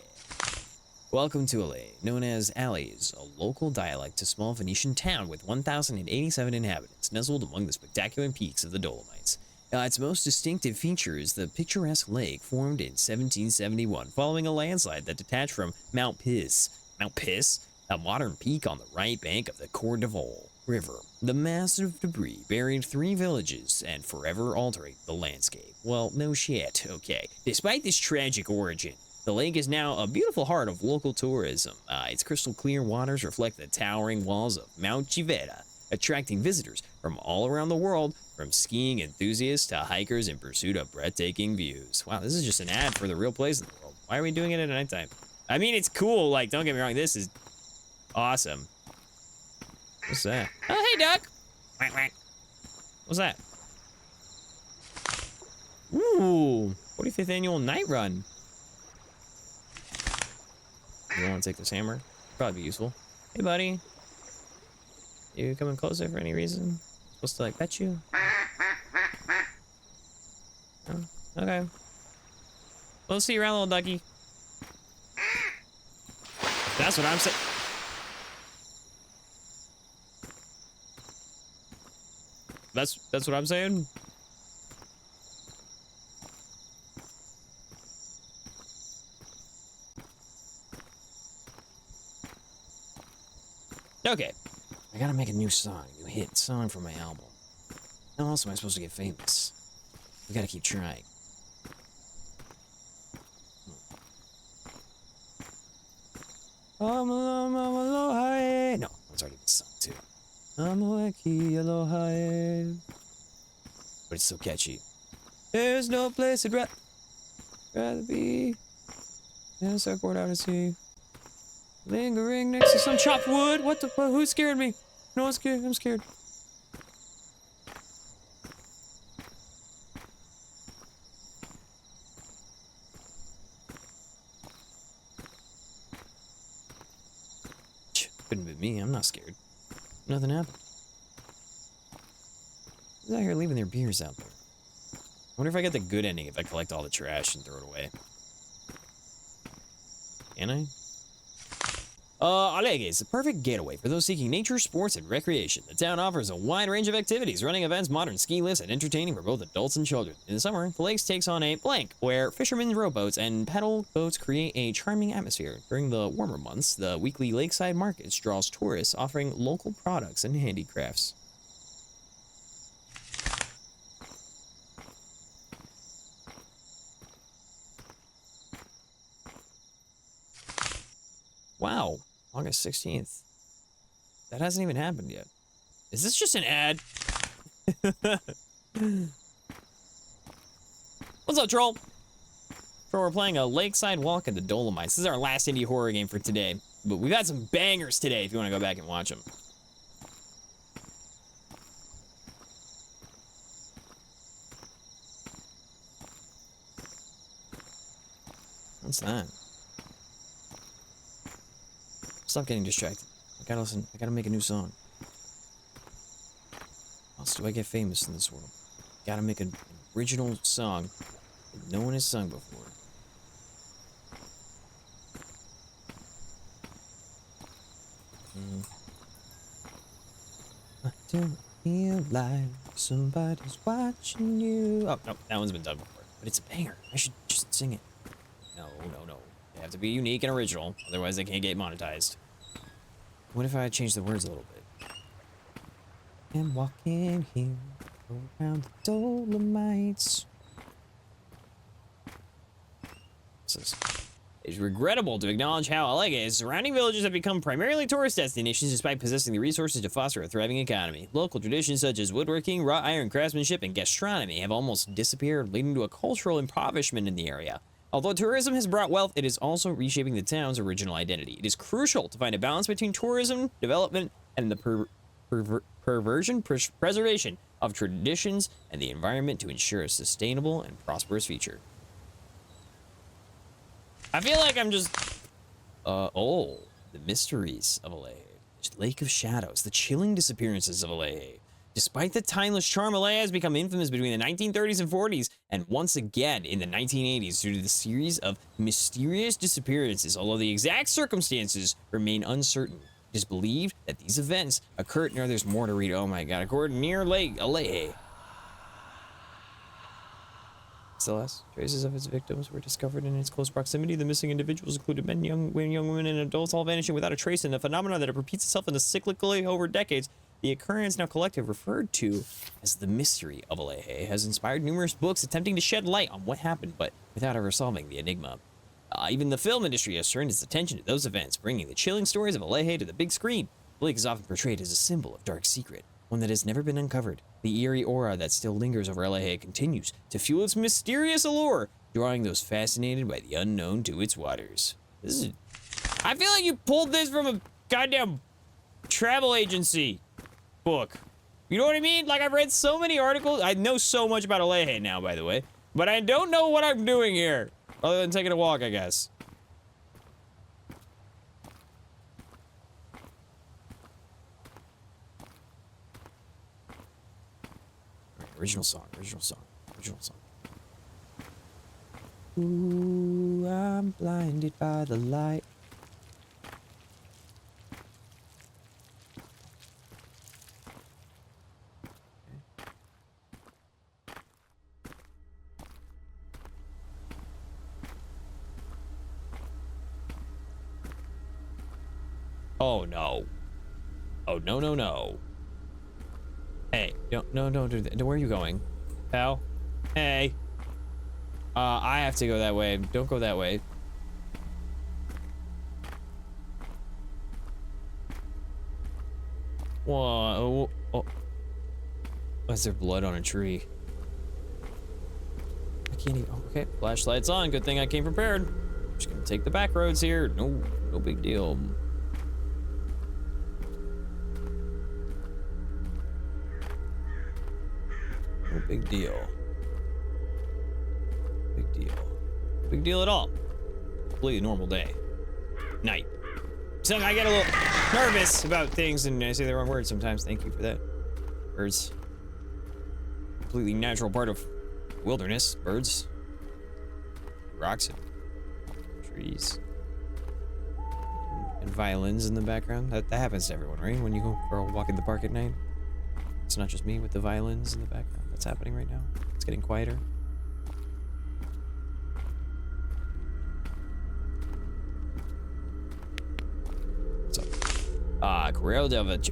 Welcome to Alley, known as Alleys, a local dialect to small Venetian town with 1,087 inhabitants, nestled among the spectacular peaks of the Dolomites. Its most distinctive feature is the picturesque lake formed in 1771 following a landslide that detached from Mount Piss. Mount Piss? A modern peak on the right bank of the Coeur d'Alene River. The massive debris buried 3 villages and forever altering the landscape. Well, no shit, okay. Despite this tragic origin, the lake is now a beautiful heart of local tourism. Its crystal clear waters reflect the towering walls of Mount Civetta, attracting visitors from all around the world, from skiing enthusiasts to hikers in pursuit of breathtaking views. Wow, this is just an ad for the real place in the world. Why are we doing it at nighttime? I mean, it's cool, like, don't get me wrong, this is awesome. What's that? Oh, hey, duck! Quack, quack. What's that? Ooh, 45th annual night run. You don't want to take this hammer? Probably be useful. Hey, buddy. You coming closer for any reason? Supposed to, like, pet you? Oh, okay. We'll see you around, little ducky. That's what I'm saying. That's what I'm saying? Okay. I gotta make a new song, a new hit song for my album. How else am I supposed to get famous? We gotta keep trying. Aloha. No, that's already been sung too. Aloha. But it's so catchy. There's no place I'd rather be. In a surfboard out at sea. Lingering next to some chopped wood. What the fuck? Who scared me? No one's scared. I'm scared. Couldn't be me. I'm not scared. Nothing happened. Who's out here leaving their beers out there? I wonder if I get the good ending if I collect all the trash and throw it away. Can I? Alege is the perfect getaway for those seeking nature, sports, and recreation. The town offers a wide range of activities, running events, modern ski lifts, and entertaining for both adults and children. In the summer, the lakes takes on a blank, where fishermen's rowboats and paddle boats create a charming atmosphere. During the warmer months, the weekly lakeside markets draws tourists offering local products and handicrafts. Wow. August 16th. That hasn't even happened yet. Is this just an ad? What's up, troll? So we're playing a lakeside walk in the Dolomites. This is our last indie horror game for today. But we've got some bangers today if you want to go back and watch them. What's that? Stop getting distracted. I gotta listen. I gotta make a new song. How else do I get famous in this world? Gotta make an original song that no one has sung before. I don't feel like somebody's watching you. Oh, no, that one's been done before. But it's a banger. I should just sing it. No. They have to be unique and original, otherwise they can't get monetized. What if I change the words a little bit? I'm walking here around the Dolomites. What's this? It's regrettable to acknowledge how Allega's surrounding villages have become primarily tourist destinations despite possessing the resources to foster a thriving economy. Local traditions such as woodworking, wrought iron craftsmanship, and gastronomy have almost disappeared, leading to a cultural impoverishment in the area. Although tourism has brought wealth, it is also reshaping the town's original identity. It is crucial to find a balance between tourism, development, and the preservation of traditions and the environment to ensure a sustainable and prosperous future. I feel like I'm just... the mysteries of Alehe. Lake of Shadows, the chilling disappearances of Alehe. Despite the timeless charm, Alehe has become infamous between the 1930s and 40s, and once again in the 1980s due to the series of mysterious disappearances, although the exact circumstances remain uncertain. It is believed that these events occurred near... There's more to read. Oh my god. According near Lake Alehe. Celeste, traces of its victims were discovered in its close proximity. The missing individuals included men, young women, and adults, all vanishing without a trace, in a phenomenon that repeats itself in the cyclically over decades. The occurrence, now collective referred to as the mystery of Alehe, has inspired numerous books attempting to shed light on what happened, but without ever solving the enigma. Even the film industry has turned its attention to those events, bringing the chilling stories of Alehe to the big screen. The lake is often portrayed as a symbol of dark secret, one that has never been uncovered. The eerie aura that still lingers over Alehe continues to fuel its mysterious allure, drawing those fascinated by the unknown to its waters. I feel like you pulled this from a goddamn travel agency book. You know what I mean? Like, I've read so many articles. I know so much about Alehe now, by the way, but I don't know what I'm doing here, other than taking a walk, I guess. Original song. Ooh, I'm blinded by the light. Oh no. Oh, no, no, no. Hey, no, don't do that. Where are you going, pal? Hey. I have to go that way. Don't go that way. Whoa. Oh. Why is there blood on a tree? I can't even. Okay, flashlight's on. Good thing I came prepared. Just gonna take the back roads here. No big deal. No big deal. Big deal. Big deal at all. Completely normal day. Night. So I get a little nervous about things and I say the wrong word sometimes. Thank you for that. Birds. Completely natural part of wilderness. Birds. Rocks and trees. And violins in the background. That happens to everyone, right? When you go for a walk in the park at night. It's not just me with the violins in the background. That's happening right now. It's getting quieter.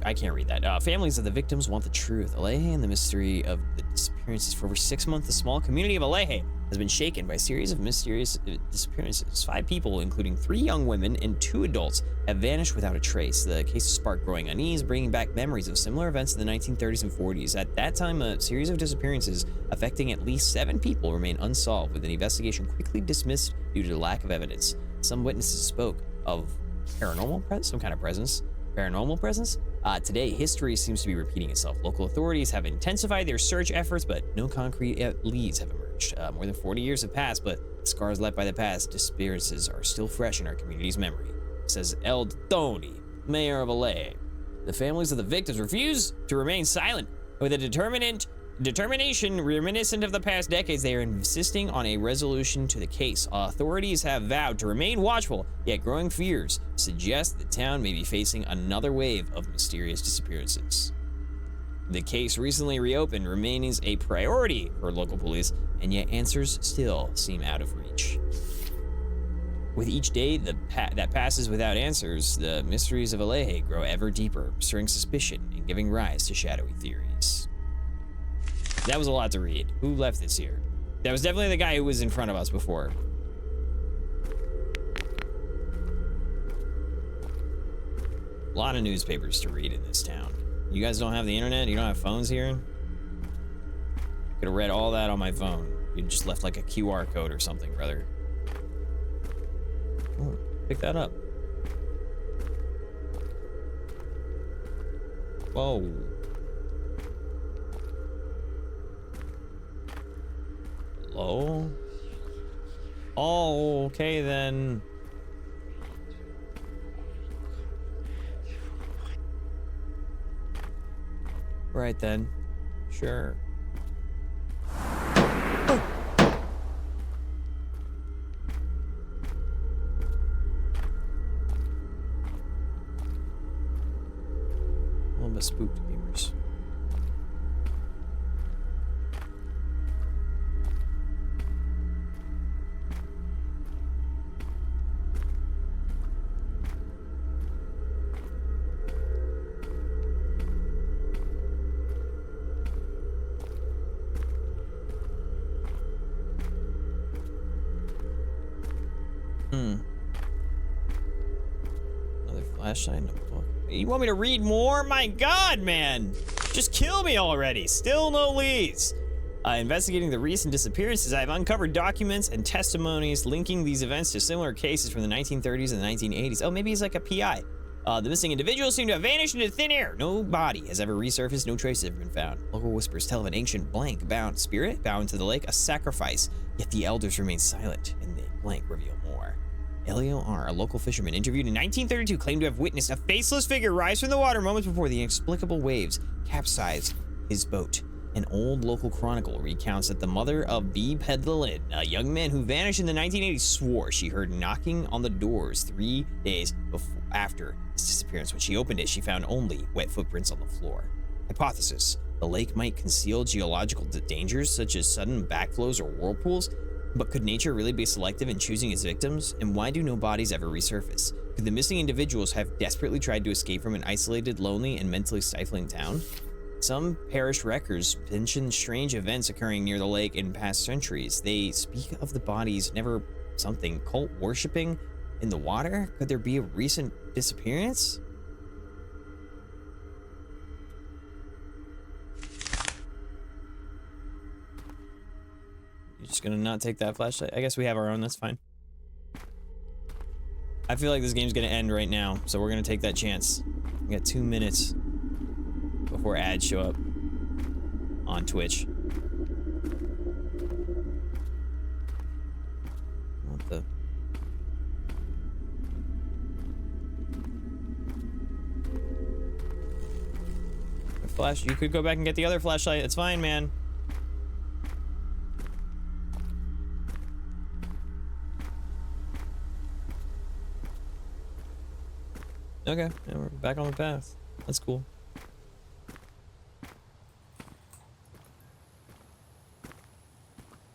I can't read that. Families of the victims want the truth. Aleje and the mystery of the disappearances. For over 6 months, the small community of Aleje has been shaken by a series of mysterious disappearances. 5 people, including 3 young women and 2 adults, have vanished without a trace. The case has sparked growing unease, bringing back memories of similar events in the 1930s and 40s. At that time, a series of disappearances affecting at least 7 people remain unsolved, with an investigation quickly dismissed due to lack of evidence. Some witnesses spoke of some kind of presence. Paranormal presence? Today, history seems to be repeating itself. Local authorities have intensified their search efforts, but no concrete leads have emerged. More than 40 years have passed, but scars left by the past disappearances are still fresh in our community's memory, says El Tony, mayor of Aleje. The families of the victims refuse to remain silent. With a determination reminiscent of the past decades, they are insisting on a resolution to the case. Authorities have vowed to remain watchful, yet growing fears suggest the town may be facing another wave of mysterious disappearances. The case recently reopened remains a priority for local police, and yet answers still seem out of reach. With each day that passes without answers, the mysteries of Aleje grow ever deeper, stirring suspicion and giving rise to shadowy theories. That was a lot to read. Who left this here? That was definitely the guy who was in front of us before. A lot of newspapers to read in this town. You guys don't have the internet? You don't have phones here? Could have read all that on my phone. You just left like a QR code or something, brother. Oh, pick that up. Whoa. Hello? Oh, okay then. Right then. Sure. Oh. A little bit spooked gamers. Another flashlight and a book. You want me to read more? My God, man! Just kill me already. Still no leads. Investigating the recent disappearances, I have uncovered documents and testimonies linking these events to similar cases from the 1930s and the 1980s. Oh, maybe he's like a PI. The missing individuals seem to have vanished into thin air. No body has ever resurfaced. No traces have been found. Local whispers tell of an ancient spirit bound to the lake, a sacrifice. Yet the elders remain silent, and the blank reveal more. Elio R., a local fisherman interviewed in 1932, claimed to have witnessed a faceless figure rise from the water moments before the inexplicable waves capsized his boat. An old local chronicle recounts that the mother of B. Pedlin, a young man who vanished in the 1980s, swore she heard knocking on the doors 3 days after his disappearance. When she opened it, she found only wet footprints on the floor. Hypothesis: the lake might conceal geological dangers such as sudden backflows or whirlpools, but could nature really be selective in choosing its victims? And why do no bodies ever resurface? Could the missing individuals have desperately tried to escape from an isolated, lonely, and mentally stifling town? Some perished wreckers mention strange events occurring near the lake in past centuries. They speak of the bodies, never something cult worshipping in the water. Could there be a recent disappearance? You're just gonna not take that flashlight? I guess we have our own, that's fine. I feel like this game's gonna end right now, so we're gonna take that chance. We got 2 minutes before ads show up on Twitch. What the? Flash, you could go back and get the other flashlight. It's fine, man. Okay, yeah, we're back on the path. That's cool.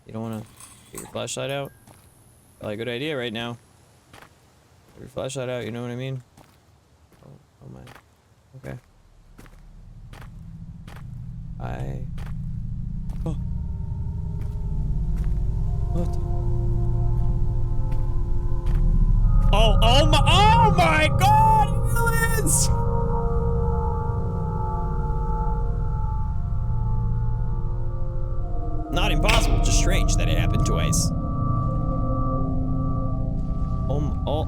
You don't want to get your flashlight out? Probably a good idea right now. Get your flashlight out, you know what I mean? Oh my. Okay. Oh. What? Oh my god! Aliens! Not impossible, just strange that it happened twice. Oh.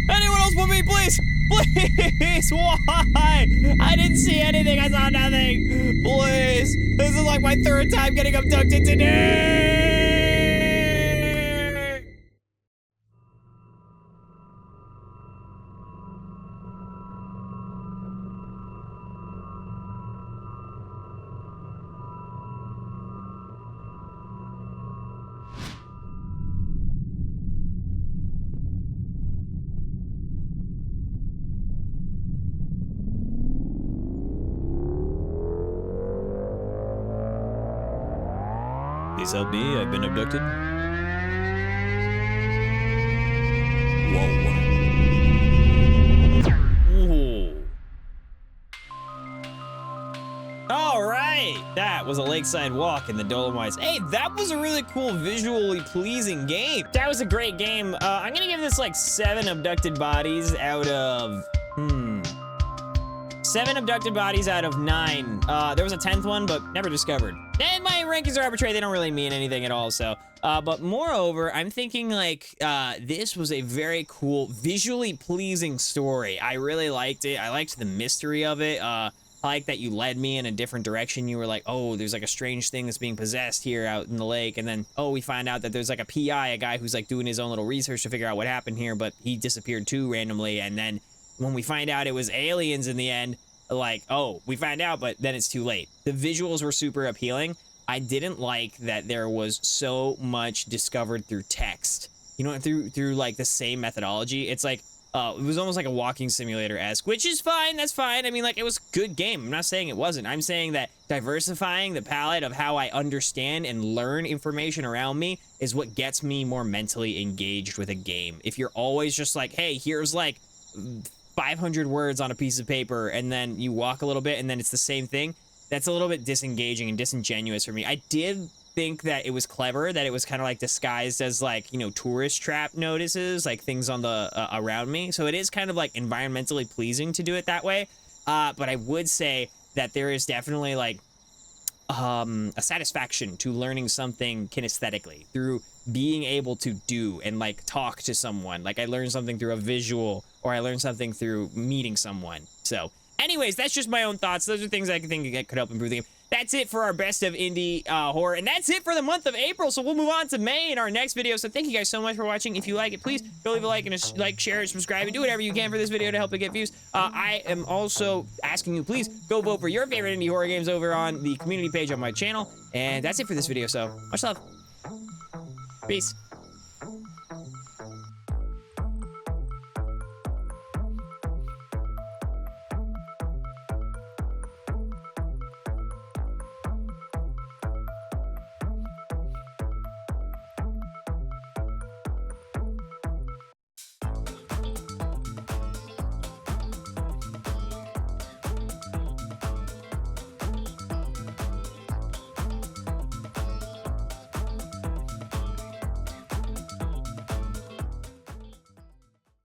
Anyone else but me, please! Please! Why? I didn't see anything. I saw nothing. Please. This is like my 3rd time getting abducted today. Please help me, I've been abducted. Whoa. Ooh. All right, that was a lakeside walk in the Dolomites. Hey, that was a really cool, visually pleasing game. That was a great game. I'm gonna give this like 7 abducted bodies out of, 7 abducted bodies out of 9. There was a 10th one, but never discovered. And my rankings are arbitrary. They don't really mean anything at all, so. But moreover, I'm thinking like, this was a very cool, visually pleasing story. I really liked it. I liked the mystery of it. I like that you led me in a different direction. You were like, oh, there's like a strange thing that's being possessed here out in the lake. And then, oh, we find out that there's like a PI, a guy who's like doing his own little research to figure out what happened here, but he disappeared too randomly. And then when we find out it was aliens in the end, like, oh, we find out, but then it's too late. The visuals were super appealing. I didn't like that there was so much discovered through text. You know, through like the same methodology. It's like, it was almost like a walking simulator-esque, which is fine, that's fine. I mean, like, it was a good game. I'm not saying it wasn't. I'm saying that diversifying the palette of how I understand and learn information around me is what gets me more mentally engaged with a game. If you're always just like, hey, here's like 500 words on a piece of paper, and then you walk a little bit, and then it's the same thing, that's a little bit disengaging and disingenuous for me. I did think that it was clever, that it was kind of like disguised as like, you know, tourist trap notices, like things on the around me. So it is kind of like environmentally pleasing to do it that way. But I would say that there is definitely like a satisfaction to learning something kinesthetically through being able to do and like talk to someone. Like I learned something through a visual, or I learned something through meeting someone. So anyways, that's just my own thoughts. Those are things I think that could help improve the game. that's it for our best of indie horror, and that's it for the month of April. So we'll move on to May in our next video. So thank you guys so much for watching. If you like it, please go leave a like and share it, subscribe, and do whatever you can for this video to help it get views. I am also asking you, please go vote for your favorite indie horror games over on the community page on my channel. And that's it for this video. So much love. Peace.